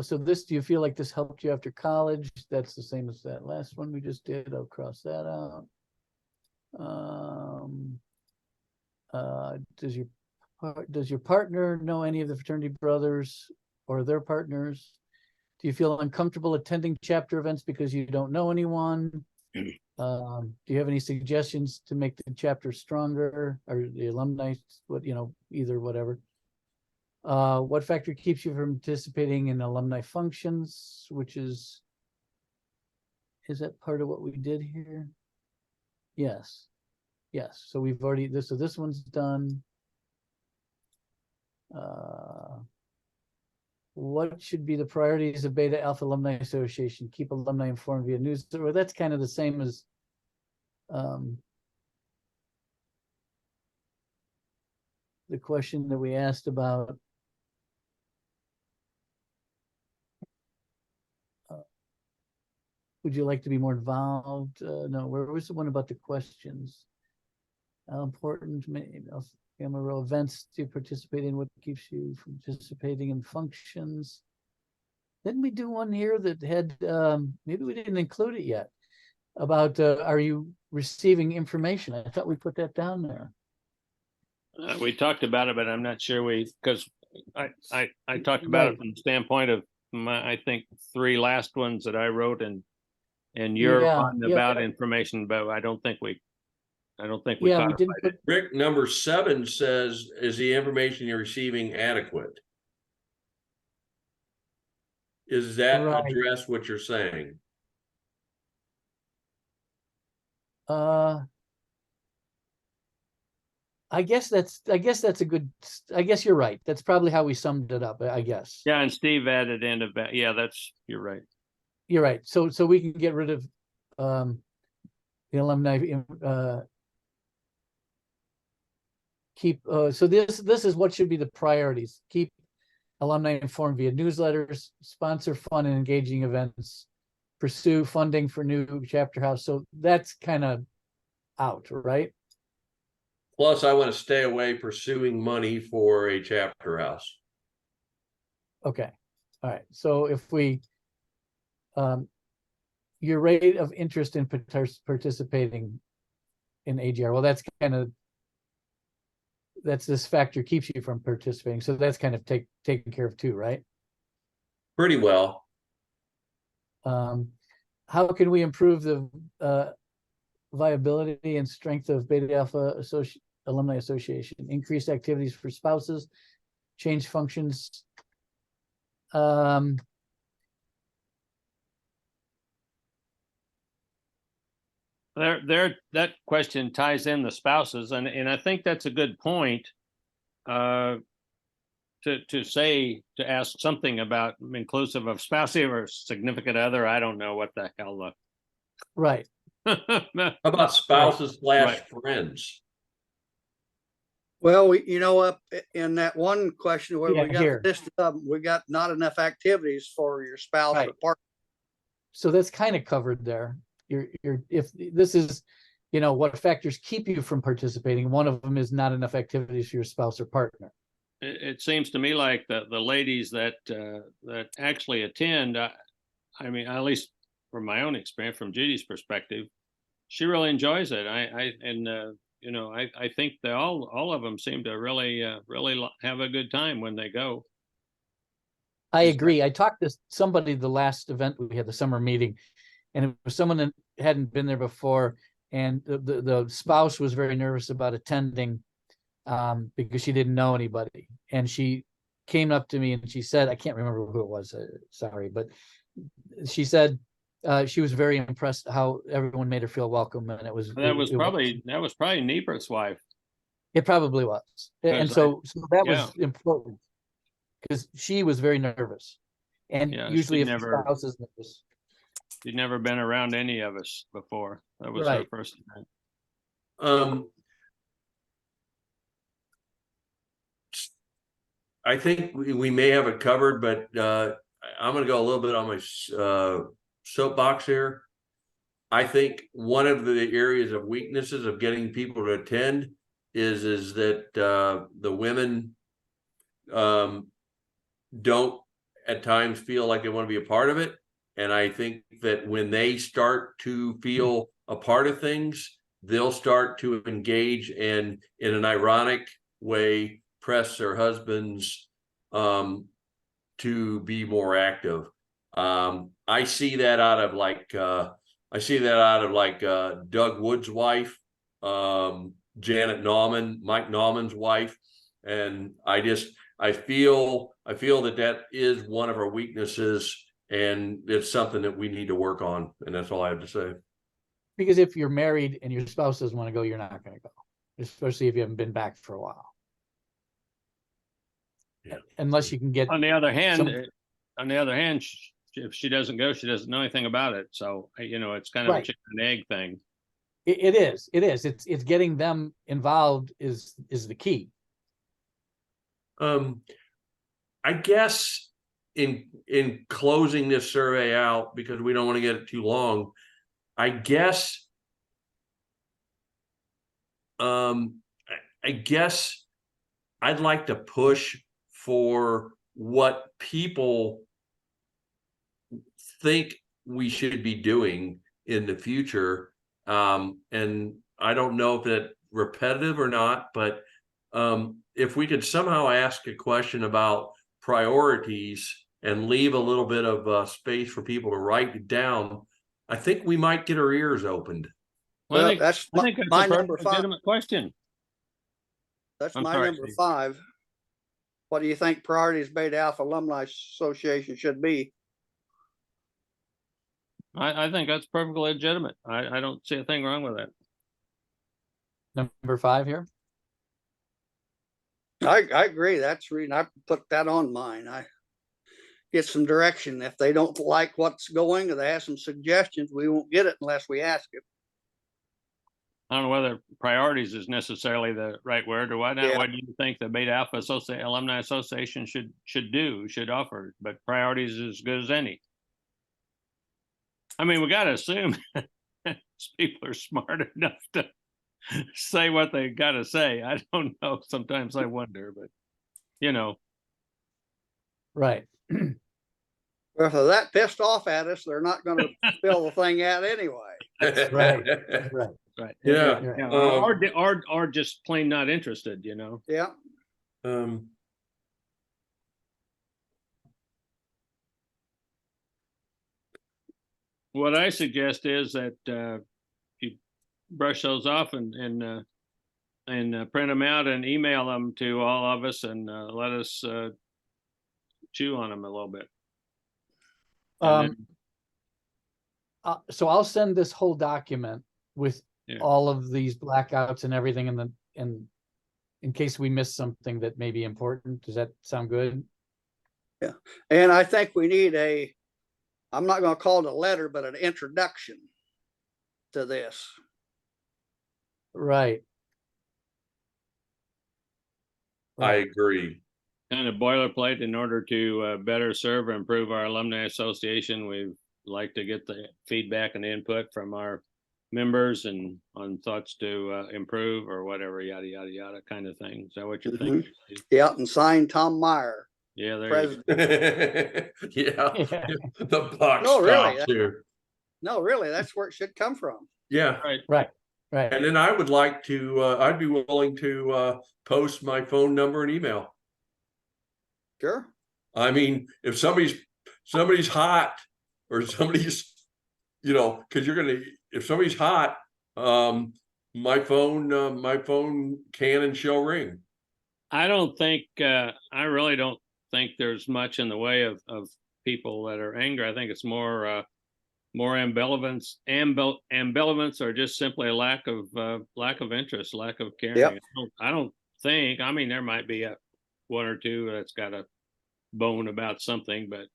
So this, do you feel like this helped you after college? That's the same as that last one we just did. I'll cross that out. Does your partner know any of the fraternity brothers or their partners? Do you feel uncomfortable attending chapter events because you don't know anyone? Do you have any suggestions to make the chapter stronger, or the alumni, either, whatever? What factor keeps you from participating in alumni functions, which is that part of what we did here? Yes. So we've already, so this one's done. What should be the priorities of Beta Alpha Alumni Association? Keep alumni informed via news. Well, that's kind of the same as the question that we asked about would you like to be more involved? No, where was the one about the questions? How important gamma row events do you participate in? What keeps you from participating in functions? Didn't we do one here that had, maybe we didn't include it yet, about are you receiving information? I thought we put that down there. We talked about it, but I'm not sure because I talked about it from the standpoint of I think 3 last ones that I wrote, and you're on about information, but I don't think we we didn't put. Rick, number 7 says, is the information you're receiving adequate? Is that address what you're saying? I guess that's a good, I guess you're right. That's probably how we summed it up, I guess. Yeah, and Steve added in about, you're right. you're right. So we can get rid of the alumni keep so this is what should be the priorities. Keep alumni informed via newsletters, sponsor fun and engaging events, pursue funding for new chapter house. So that's kind of out, right? Plus, I want to stay away pursuing money for a chapter house. Okay. All right. So if we your rate of interest in participating in AGR, well, that's this factor keeps you from participating. So that's kind of taken care of too, right? Pretty well. How can we improve the viability and strength of Beta Alpha Alumni Association? Increase activities for spouses, change functions. That question ties in the spouses, and I think that's a good point. To ask something about inclusive of spouse or significant other. I don't know what the hell. Right. How about spouses / friends? Well, you know, up in that one question where Yeah, we got here. this, we got not enough activities for your spouse Right. or partner. So that's kind of covered there. If this is, you know, what factors keep you from participating, one of them is not enough activities for your spouse or partner. It seems to me like the ladies that actually attend, I mean, at least from my own experience, from Judy's perspective, she really enjoys it. You know, I think that all of them seem to really have a good time when they go. I agree. I talked to somebody the last event we had, the summer meeting, and it was someone that hadn't been there before, and the spouse was very nervous about attending because she didn't know anybody. And she came up to me and she said, I can't remember who it was, sorry, but she said she was very impressed how everyone made her feel welcome, and That was probably Nieper's wife. It probably was, and so that was important because she was very nervous, and usually if the spouse is nervous. She'd never been around any of us before. That was her first event. I think we may have it covered, but I'm going to go a little bit on my soapbox here. I think one of the areas of weaknesses of getting people to attend is that the women don't at times feel like they want to be a part of it. And I think that when they start to feel a part of things, they'll start to engage and in an ironic way press their husbands to be more active. I see that out of Doug Wood's wife, Janet Nauman, Mike Nauman's wife, and I feel that is one of our weaknesses, and it's something that we need to work on, and that's all I have to say. Because if you're married and your spouse doesn't want to go, you're not going to go, especially if you haven't been back for a while. Yeah. Unless you can get. On the other hand, if she doesn't go, she doesn't know anything about it. So, you know, it's kind of a chicken and egg thing. It is. It's getting them involved is the key. I guess in closing this survey out, because we don't want to get it too long, I guess I'd like to push for what people think we should be doing in the future. And I don't know if that's repetitive or not, but if we could somehow ask a question about priorities and leave a little bit of space for people to write it down, I think we might get our ears opened. Well, I think that's my number 5. Legitimate question. That's my number 5. What do you think priorities Beta Alpha Alumni Association should be? I think that's perfectly legitimate. I don't see a thing wrong with that. Number 5 here. I agree. That's the reason I put that on mine. get some direction. If they don't like what's going or they have some suggestions, we won't get it unless we ask it. I don't know whether priorities is necessarily the right word, or what not. Yeah. What do you think the Beta Alpha Alumni Association should offer? But priorities is as good as any. I mean, we got to assume people are smart enough to say what they got to say. I don't know. Sometimes I wonder, but you know. Right. Well, if they're that pissed off at us, they're not going to fill the thing out anyway. Right. Right. Right. Yeah. Yeah. Or just plain not interested, you know. Yeah. What I suggest is that you brush those off and print them out and email them to all of us, and let us chew on them a little bit. And So I'll send this whole document with all of these blackouts and everything, and in case we miss something that may be important. Does that sound good? Yeah. And I think we need I'm not going to call it a letter, but an introduction to this. Right. I agree. kind of boilerplate. In order to better serve or improve our alumni association, we'd like to get the feedback and input from our members and on thoughts to improve or whatever, yada, yada, yada kind of thing. Is that what you're thinking? Yeah, and sign Tom Meyer. Yeah, there President. Yeah, the buck No, really, stops here. No, really, that's where it should come from. Yeah. Right. And then I would like to, I'd be willing to post my phone number and email. Sure. I mean, if somebody's hot or somebody's, because if somebody's hot, my phone can and shall ring. I don't think, I really don't think there's much in the way of people that are angry. I think it's more ambivalence or just simply a lack of interest, lack of caring. Yep. I don't think, I mean, there might be one or two that's got a bone about something, but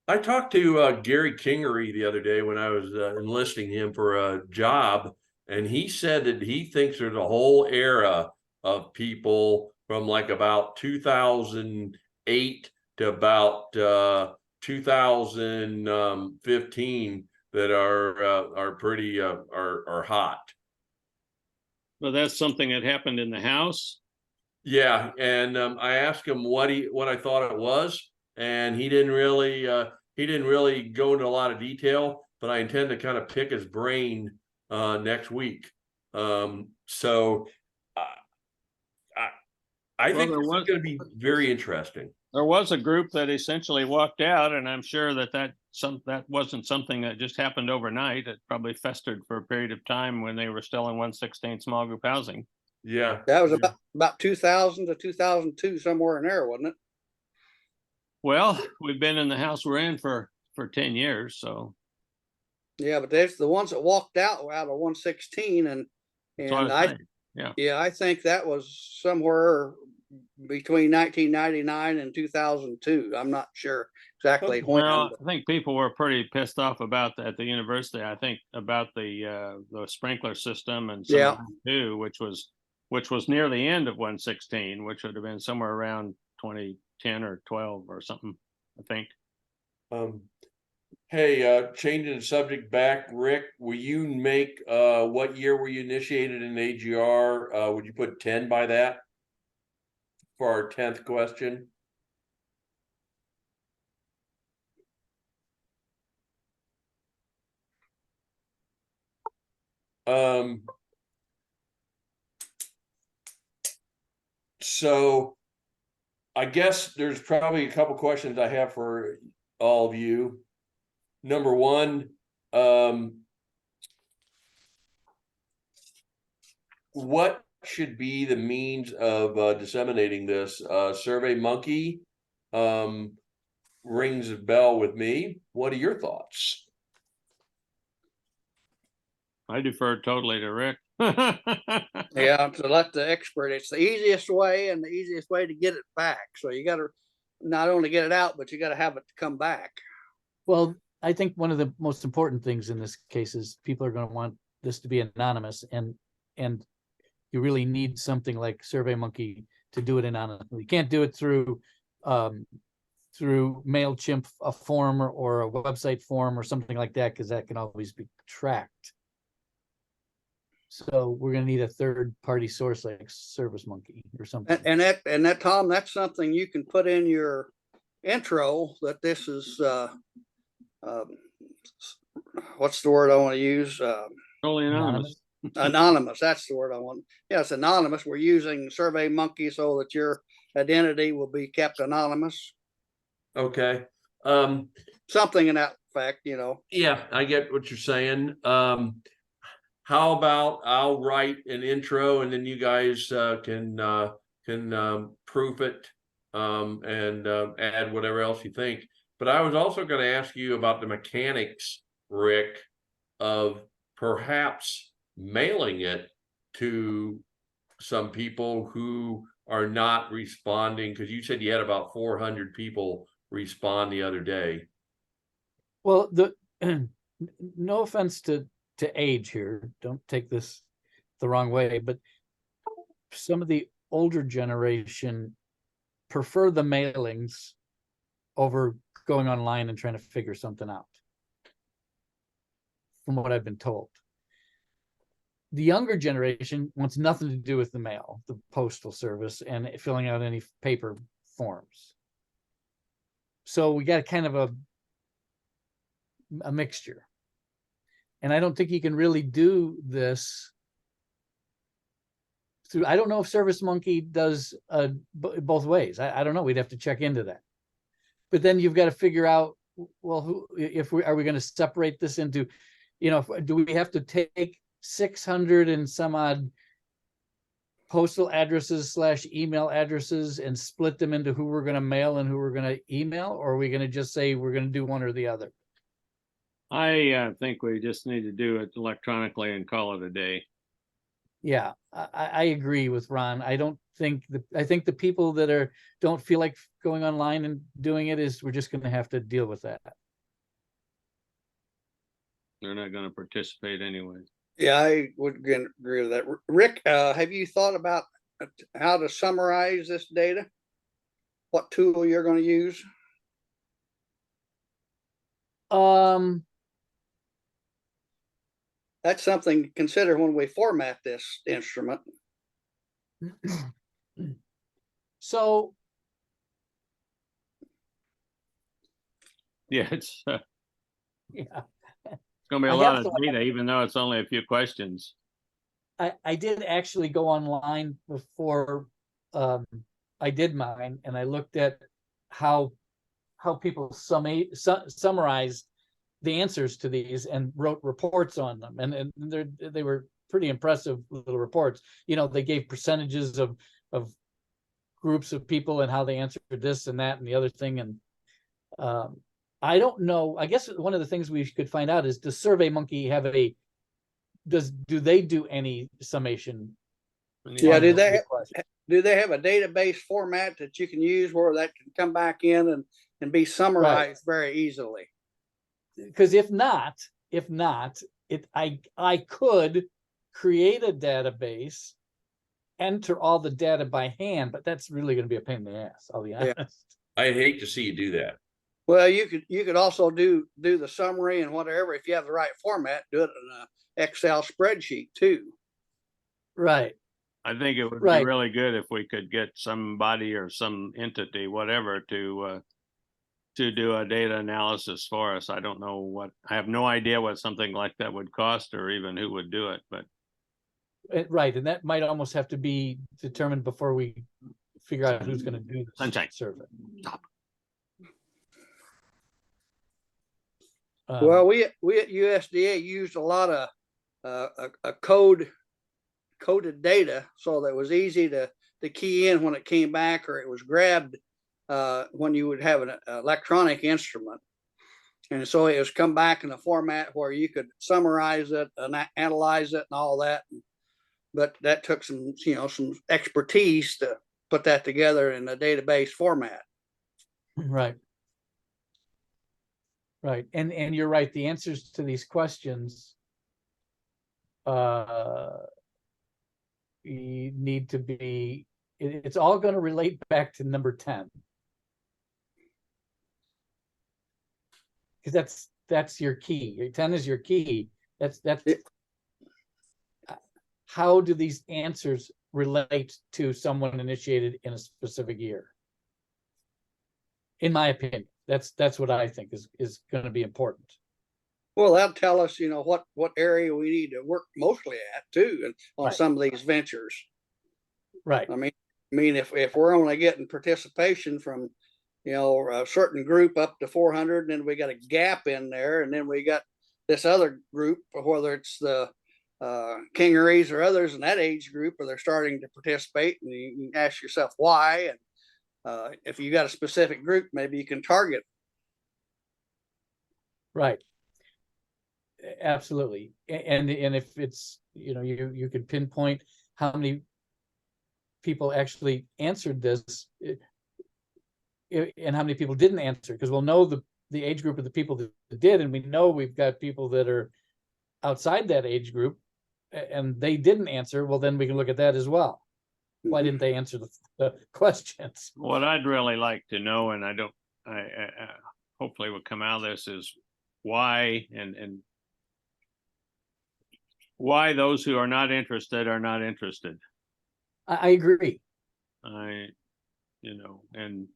I talked to Gary Kingery the other day when I was enlisting him for a job, and he said that he thinks there's a whole era of people from like about 2008 to about 2015 that are pretty are hot. well, that's something that happened in the house. Yeah, and I asked him what I thought it was, and he didn't really go into a lot of detail, but I intend to kind of pick his brain next week. So I think it's going to be very interesting. There was a group that essentially walked out, and I'm sure that wasn't something that just happened overnight. It probably festered for a period of time when they were still in 1/16 small group housing. Yeah, That was about 2000 to 2002, somewhere in there, wasn't it? Well, we've been in the house we're in for 10 years, so. Yeah, but there's the ones that walked out of 116, and I think that was somewhere between 1999 and 2002. I'm not sure exactly when. Well, I think people were pretty pissed off about that at the university. I think about the sprinkler system and some of that too, which was near the end of 116, which would have been somewhere around 2010 or 12 or something, I think. Hey, changing the subject back, Rick, will you make what year were you initiated in AGR? Would you put 10 by that for our 10th question? So I guess there's probably a couple questions I have for all of you. Number one, what should be the means of disseminating this? SurveyMonkey rings a bell with me. What are your thoughts? I defer totally to Rick. Yeah, to let the expert. It's the easiest way and the easiest way to get it back. So you got to not only get it out, but you got to have it come back. Well, I think one of the most important things in this case is people are going to want this to be anonymous, and you really need something like SurveyMonkey to do it anonymously. You can't do it through MailChimp, a form or a website form or something like that, because that can always be tracked. So we're going to need a third party source like ServiceMonkey or something. And that Tom, that's something you can put in your intro, that this is what's the word I want to use? Totally anonymous. Anonymous. That's the word I want. Yeah, it's anonymous. We're using SurveyMonkey so that your identity will be kept anonymous. Okay. Something in that fact, Yeah, I get what you're saying. How about I'll write an intro and then you guys can proof it and add whatever else you think. But I was also going to ask you about the mechanics, Rick, of perhaps mailing it to some people who are not responding, because you said you had about 400 people respond the other day. Well, no offense to age here, don't take this the wrong way, but some of the older generation prefer the mailings over going online and trying to figure something out, from what I've been told. The younger generation wants nothing to do with the mail, the postal service, and filling out any paper forms. So we got kind of a mixture. And I don't think you can really do this through, I don't know if ServiceMonkey does both ways. I don't know. We'd have to check into that. But then you've got to figure out, well, are we going to separate this into, do we have to take 600 and some odd postal addresses / email addresses and split them into who we're going to mail and who we're going to email? Or are we going to just say we're going to do one or the other? I think we just need to do it electronically and call it a day. Yeah, I agree with Ron. I think the people that don't feel like going online and doing it we're just going to have to deal with that. They're not going to participate anyway. Yeah, I would agree with that. Rick, have you thought about how to summarize this data? What tool you're going to use? That's something to consider when we format this instrument. So yeah, it's yeah, it's going to be a lot of data, even though it's only a few questions. I did actually go online before I did mine, and I looked at how people summarize the answers to these and wrote reports on them, and they were pretty impressive little reports. They gave percentages of groups of people and how they answered this and that and the other thing. And I don't know, I guess one of the things we could find out is, does SurveyMonkey have do they do any summation? Yeah, do they have a database format that you can use where that can come back in and be summarized very easily? Because if not, I could create a database, enter all the data by hand, but that's really going to be a pain in the ass, I'll be honest. Yeah. I'd hate to see you do that. Well, you could also do the summary and whatever, if you have the right format, do it in an Excel spreadsheet too. Right. I think it would be really good if we could get somebody or some entity, whatever, to do a data analysis for us. I don't know I have no idea what something like that would cost or even who would do it, but. Right. And that might almost have to be determined before we figure out who's going to do the survey. Stop. Well, we at USDA used a lot of coded data, so that it was easy to key in when it came back, or it was grabbed when you would have an electronic instrument. And so it was come back in a format where you could summarize it and analyze it and all that. But that took some expertise to put that together in a database format. Right. Right. And you're right. The answers to these questions need to be, it's all going to relate back to number 10. Because that's your key. 10 is your key. That's how do these answers relate to someone initiated in a specific year? In my opinion, that's what I think is going to be important. Well, that'll tell us, you know, what area we need to work mostly at too, and on Right. some of these ventures. Right. I mean, if we're only getting participation from, you know, a certain group up to 400, and then we got a gap in there, and then we got this other group, whether it's the kingeries or others in that age group, where they're starting to participate, and you can ask yourself why, and if you got a specific group, maybe you can target. Right. Absolutely. And if it's, you know, you could pinpoint how many people actually answered this and how many people didn't answer, because we'll know the age group of the people that did, and we know we've got people that are outside that age group and they didn't answer. Well, then we can look at that as well. Why didn't they answer the questions? What I'd really like to know, and I hopefully what come out of this, is why and why those who are not interested are not interested. I agree. You know, and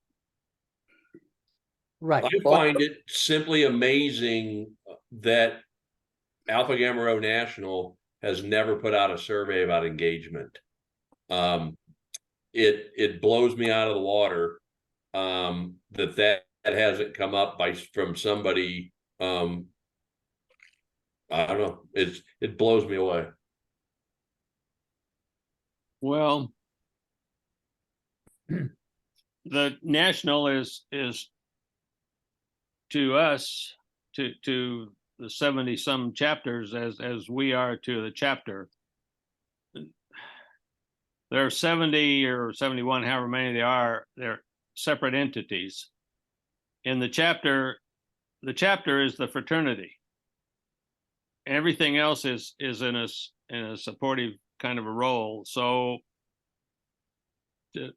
Right. I find it simply amazing that Alpha Gamma Rho National has never put out a survey about engagement. It blows me out of the water that hasn't come up from somebody. I don't know. It blows me away. well, the national is to us, to the 70 some chapters as we are to the chapter. There are 70 or 71, however many they are. They're separate entities. In the chapter is the fraternity. Everything else is in a supportive kind of a role. So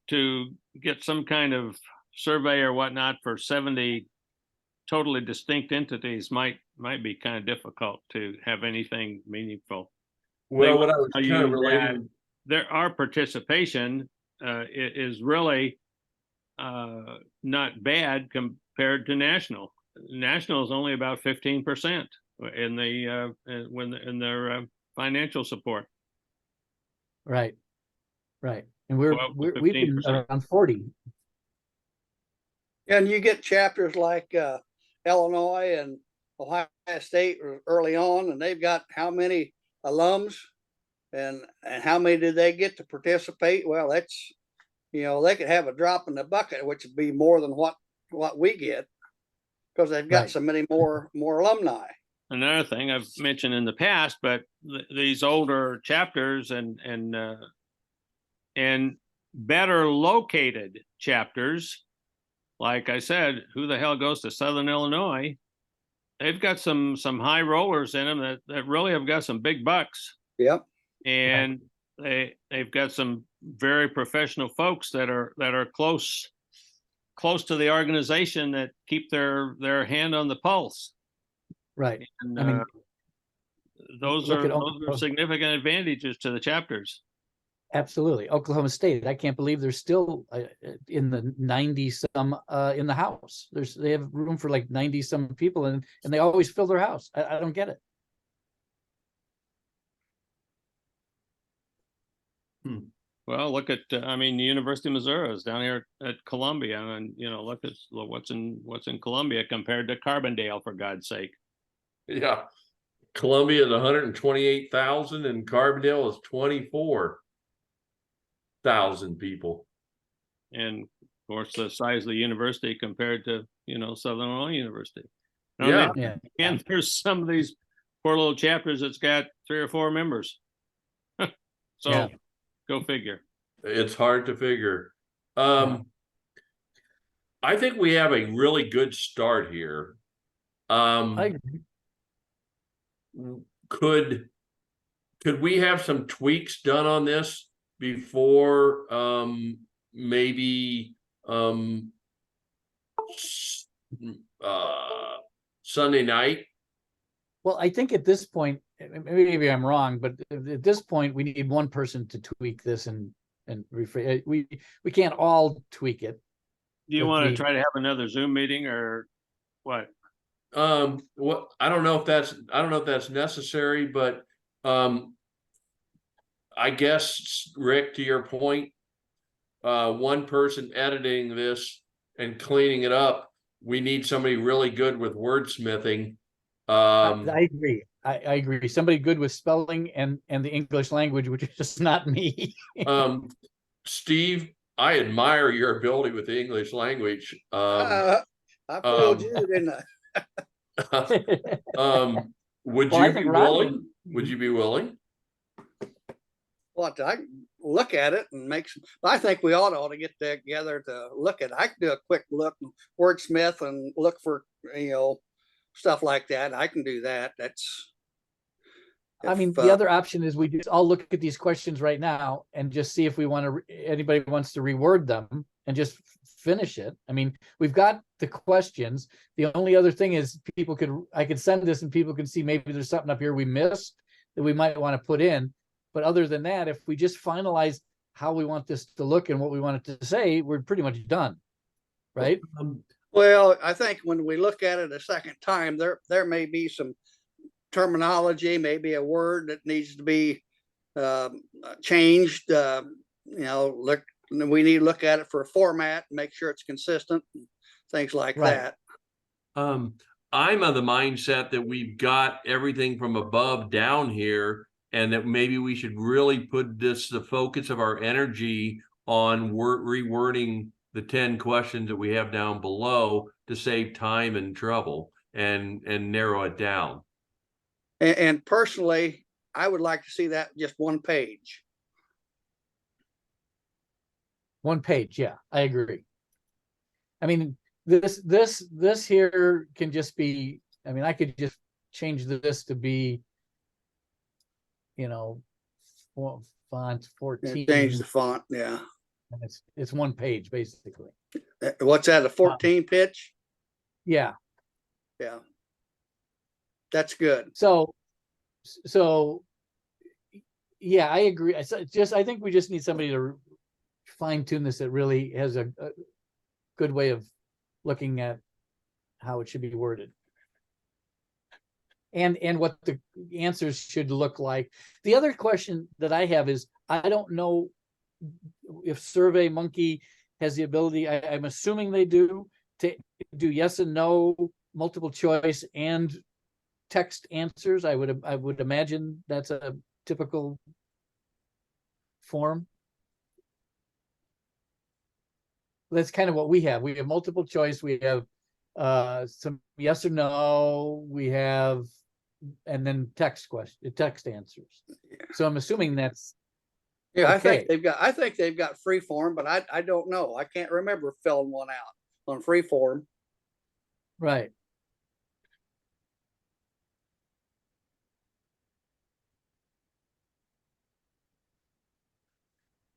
to get some kind of survey or whatnot for 70 totally distinct entities might be kind of difficult to have anything meaningful. Well, what I was kind of relating, Our participation is really not bad compared to national. National is only about 15% in in their financial support. Right. Right. And we've been 15%. around 40. And you get chapters like Illinois and Ohio State early on, and they've got how many alums, and how many did they get to participate? Well, that's, you know, they could have a drop in the bucket, which would be more than what we get, because they've got so many more alumni. Another thing I've mentioned in the past, but these older chapters and better located chapters, like I said, who the hell goes to Southern Illinois? They've got some high rollers in them that really have got some big bucks. Yep. And they've got some very professional folks that are close to the organization, that keep their hand on the pulse. Right. And I mean, those are significant advantages to the chapters. Absolutely. Oklahoma State, I can't believe they're still in the 90 some in the house. They have room for like 90 some people, and they always fill their house. I don't get it. Well, look at the University of Missouri is down here at Columbia, and you know, look at what's in Columbia compared to Carbondale, for God's sake. yeah, Columbia is 128,000 and Carbondale is 24,000 people. And of course, the size of the university compared to, you know, Southern Illinois University. Yeah. And there's some of these poor little chapters that's got 3 or 4 members. So Yeah. Go figure. It's hard to figure. I think we have a really good start here. I agree. Could we have some tweaks done on this before maybe Sunday night? Well, I think at this point, maybe I'm wrong, but at this point, we need one person to tweak this and rephrase. We can't all tweak it. Do you If want to we- try to have another Zoom meeting or what? What I don't know if that's necessary, but I guess, Rick, to your point, one person editing this and cleaning it up, we need somebody really good with wordsmithing. I agree. I agree. Somebody good with spelling and the English language, which is just not me. Steve, I admire your ability with the English language. I fooled you, didn't I? Would Well, I you think be Ron willing? Would you be willing? What, I can look at it and make some, I think we ought to get together to look at, I can do a quick look, wordsmith and look for, stuff like that. I can do that. That's. I mean, the other option is we just all look at these questions right now and just see if we want to, anybody wants to reword them and just finish it. I mean, we've got the questions. The only other thing is I could send this and people can see maybe there's something up here we missed that we might want to put in. But other than that, if we just finalize how we want this to look and what we want it to say, we're pretty much done, right? Well, I think when we look at it a second time, there may be some terminology, maybe a word that needs to be changed. We need to look at it for a format, make sure it's consistent, things like that. I'm of the mindset that we've got everything from above down here, and that maybe we should really put the focus of our energy on rewording the 10 questions that we have down below to save time and trouble and narrow it down. And personally, I would like to see that just one page. One page, yeah, I agree. I mean, this here can just be, I mean, I could just change this to be, font 14. Change the font, yeah. And it's one page basically. What's that, a 14 pitch? Yeah. Yeah. That's good. So yeah, I agree. I think we just need somebody to fine tune this that really has a good way of looking at how it should be worded. And what the answers should look like. The other question that I have is, I don't know if SurveyMonkey has the ability, I'm assuming they do, to do yes and no, multiple choice, and text answers. I would imagine that's a typical form. That's kind of what we have. We have multiple choice. We have some yes or no. We have, and then text answers. Yeah. So I'm assuming that's Yeah, okay. I think they've got free form, but I don't know. I can't remember filling one out on free form. Right.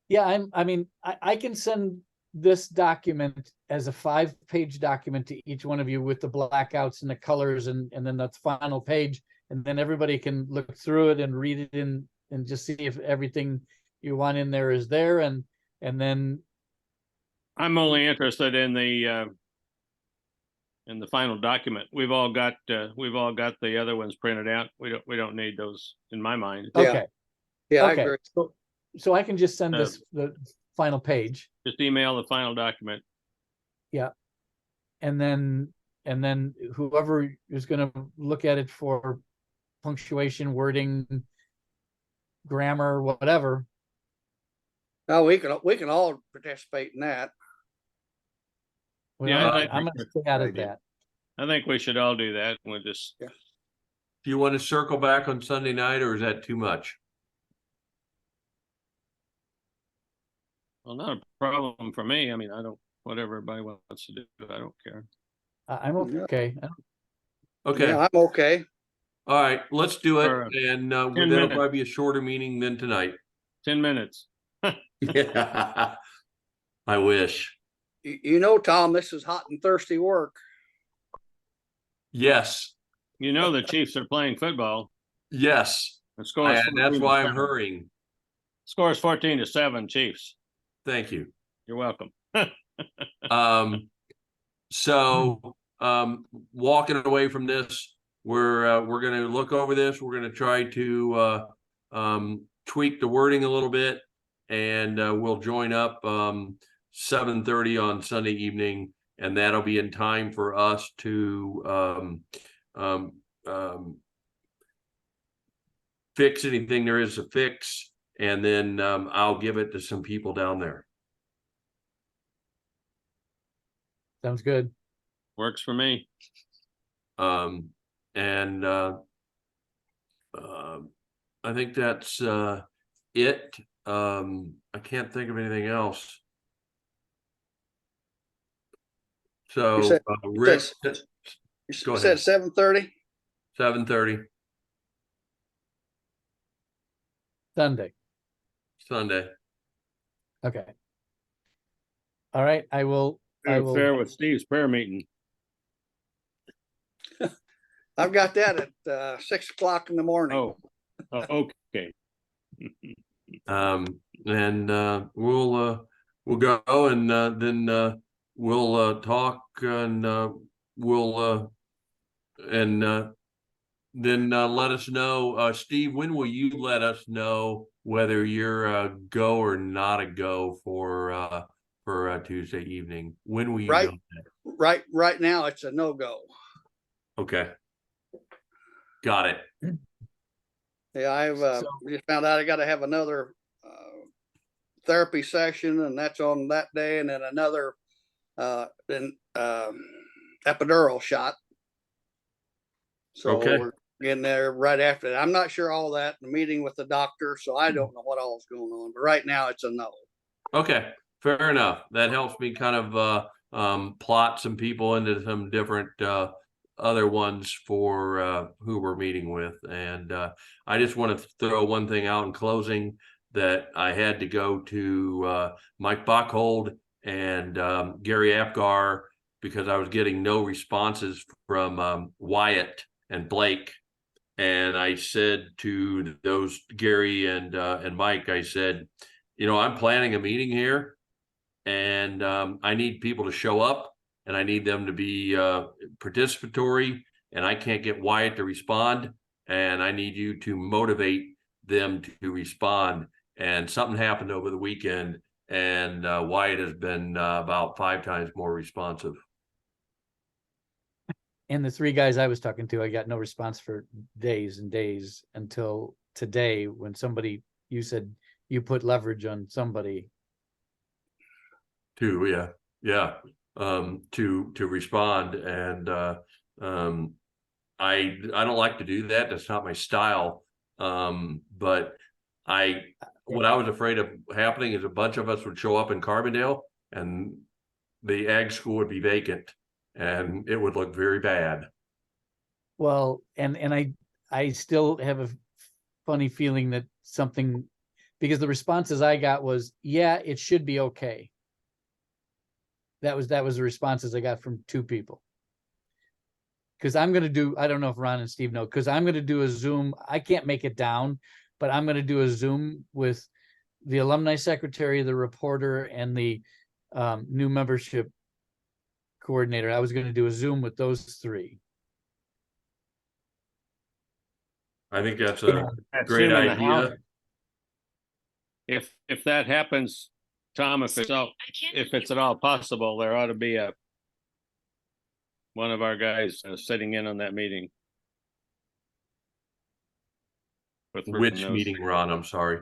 Yeah, I can send this document as a 5-page document to each one of you with the blackouts and the colors and then the final page, and then everybody can look through it and read it and just see if everything you want in there is there, and then I'm only interested in the final document. We've all got the other ones printed out. We don't need those in my mind. Yeah. okay. Yeah, I Okay. agree. So I can just send this the final page. Just email the final document. Yeah. And then whoever is going to look at it for punctuation, wording, grammar, whatever. No, we can all participate in that. Well, Yeah, I'm going to stay out of that. I think we should all do that. We'll just. Yeah. Do you want to circle back on Sunday night, or is that too much? Well, not a problem for me. I mean, whatever everybody wants to do. I don't care. I'm Yeah. okay. Okay, Yeah, I'm okay. all right, let's do it, For, and 10 that'll minutes. probably be a shorter meeting than tonight. 10 minutes. Yeah, I wish. You know, Tom, this is hot and thirsty work. Yes, You know the Chiefs are playing football. yes, The score is and that's 14 to why I'm 7. hurrying. Score is 14-7 Chiefs. Thank you. You're welcome. So walking away from this, we're going to look over this. We're going to try to tweak the wording a little bit, and we'll join up 7:30 on Sunday evening, and that'll be in time for us to fix anything there is to fix, and then I'll give it to some people down there. Sounds good. Works for me. And I think that's it. I can't think of anything else. So said- Rick, You Go said ahead. 7:30? 7:30 Sunday. Sunday. Okay. All right. I will. Fair with Steve's prayer meeting. I've got that at 6 o'clock in the morning. Oh, okay. And we'll go, and then we'll talk, and we'll and then let us know, Steve, when will you let us know whether you're a go or not a go for Tuesday evening? When will you Right. know that? Right now, it's a no-go. Okay, got it. Yeah, I've So- just found out I got to have another therapy session, and that's on that day, and then another epidural shot. So Okay. we're getting there right after that. I'm not sure all that, the meeting with the doctor, so I don't know what all is going on. But right now, it's a no. Okay, fair enough. That helps me kind of plot some people into some different other ones for who we're meeting with. And I just want to throw one thing out in closing, that I had to go to Mike Bachhold and Gary Apgar because I was getting no responses from Wyatt and Blake. And I said to those Gary and Mike, I said, I'm planning a meeting here, and I need people to show up, and I need them to be participatory, and I can't get Wyatt to respond, and I need you to motivate them to respond. And something happened over the weekend, and Wyatt has been about 5 times more responsive. And the 3 guys I was talking to, I got no response for days and days until today, when you said you put leverage on somebody. To respond. And I don't like to do that. That's not my style. But what I was afraid of happening is a bunch of us would show up in Carbondale, and the ag school would be vacant, and it would look very bad. Well, and I still have a funny feeling that something, because the responses I got was, yeah, it should be okay. That was the responses I got from 2 people. Because I'm going to do, I don't know if Ron and Steve know, because I'm going to do a Zoom. I can't make it down, but I'm going to do a Zoom with the alumni secretary, the reporter, and the new membership coordinator. I was going to do a Zoom with those 3. I think that's a That's great him in the house. idea. If that happens, Tom, if it's at all possible, there ought to be one of our guys sitting in on that meeting. Which meeting, Ron? I'm sorry.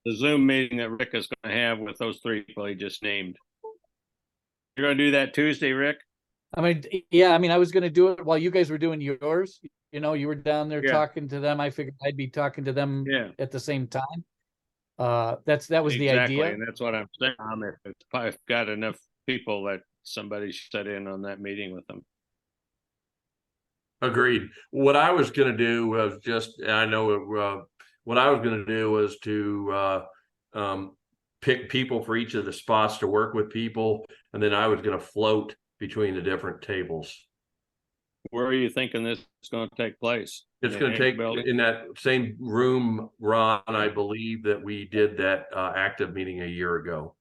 The Zoom meeting that Rick is going to have with those 3 people he just named. You're going to do that Tuesday, Rick? I mean, yeah, I was going to do it while you guys were doing yours. You were down there talking to them. I figured I'd be talking to them at the same time. That was the idea. And that's what I'm saying. If I've got enough people that somebody set in on that meeting with them. Agreed. What I was gonna do was just, I know, what I was gonna do was to, pick people for each of the spots to work with people, and then I was gonna float between the different tables. Where are you thinking this is going to take place? It's In gonna the take building? in that same room, Ron, I believe that we did that, active meeting a year ago.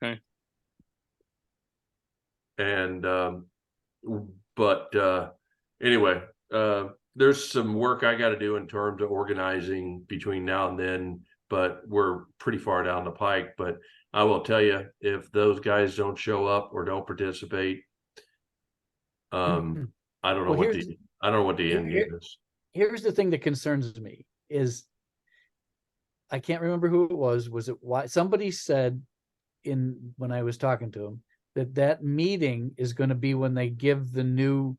Okay. And, but, anyway, there's some work I gotta do in terms of organizing between now and then, but we're pretty far down the pike. But I will tell you, if those guys don't show up or don't participate, I don't know Well, what here's- I don't know what the end here- game is. Here's the thing that concerns me is I can't remember who it was. Was it why somebody said when I was talking to him that meeting is going to be when they give the new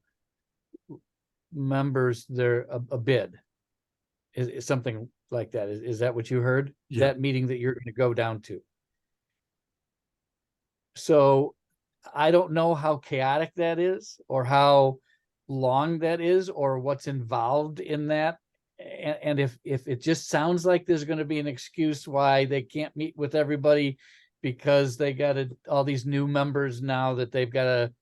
members a bid. Is something like that. Is that what you heard? Yeah. That meeting that you're going to go down to. So I don't know how chaotic that is or how long that is or what's involved in that. And if it just sounds like there's going to be an excuse why they can't meet with everybody because they got all these new members now that they've got to,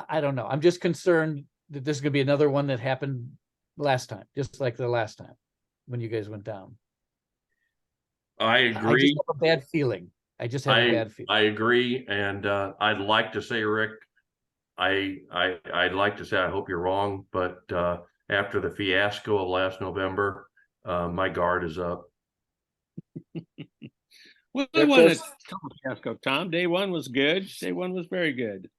I don't know. I'm just concerned that this is going to be another one that happened last time, just like the last time when you guys went down. I I just agree. have a bad feeling. I just have a bad feeling. I agree, and I'd like to say, Rick, I'd like to say I hope you're wrong, but after the fiasco of last November, my guard is up. Well, If I want there's- to Tom. Day one was good. Day one was very good.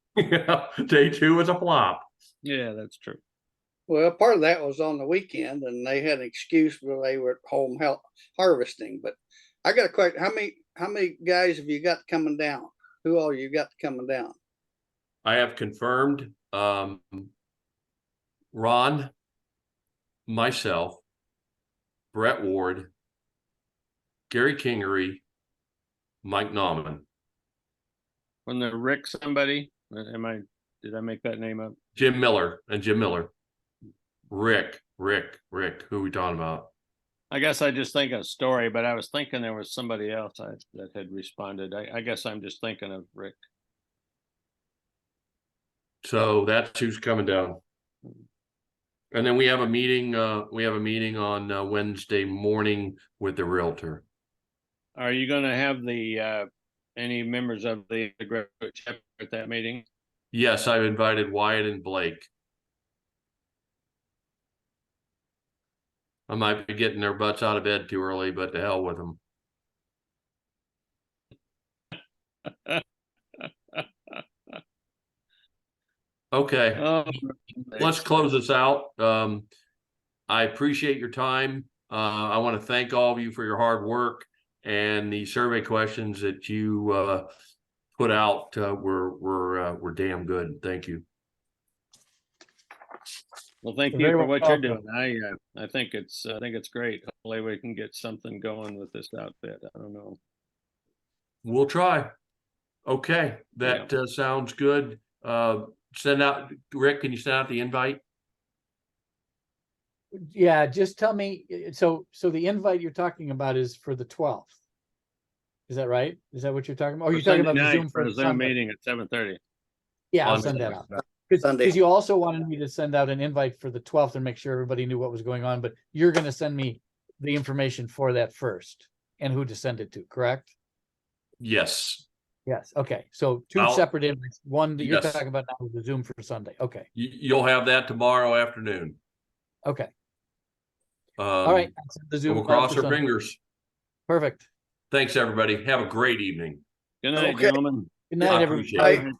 Day two was a flop. Yeah, that's true. Well, part of that was on the weekend and they had an excuse where they were at home harvesting, but I got a question. How many guys have you got coming down? Who all you got coming down? I have confirmed Ron, myself, Brett Ward, Gary Kingery, Mike Nauman, When the Rick somebody, did I make that name up? Jim Miller. Rick, who are we talking about? I guess I just think of a story, but I was thinking there was somebody else that had responded. I guess I'm just thinking of Rick. So that's who's coming down. And then we have a meeting on Wednesday morning with the Realtor. Are you going to have any members of the graduate chapter at that meeting? Yes, I've invited Wyatt and Blake. I might be getting their butts out of bed too early, but to hell with them. Okay, Oh, let's close this out. I appreciate your time. I want to thank all of you for your hard work, and the survey questions that you put out were damn good. Thank you. Well, thank You're you very for what you're welcome. doing. I think it's great. Hopefully we can get something going with this outfit. I don't know. We'll try. Okay, that sounds good. Send out, Rick, can you send out the invite? Yeah, just tell me, so the invite you're talking about is for the 12th. Is that right? Is that what you're talking about? Or are you talking about the Zoom for for the Zoom Sunday? meeting at 7:30? Yeah, I'll On send that Sunday. out. Sunday. Because you also wanted me to send out an invite for the 12th and make sure everybody knew what was going on, but you're going to send me the information for that first and who to send it to, correct? Yes. Yes. Okay. So 2 I'll- separate invites. One that you're Yes. talking about now is the Zoom for Sunday. Okay. You'll have that tomorrow afternoon. Okay. All right. I'll send the Zoom We'll out cross for our Sunday. fingers. Perfect. Thanks, everybody. Have a great evening. Good night, Okay. gentlemen. Good night, I everybody. appreciate it. Bye.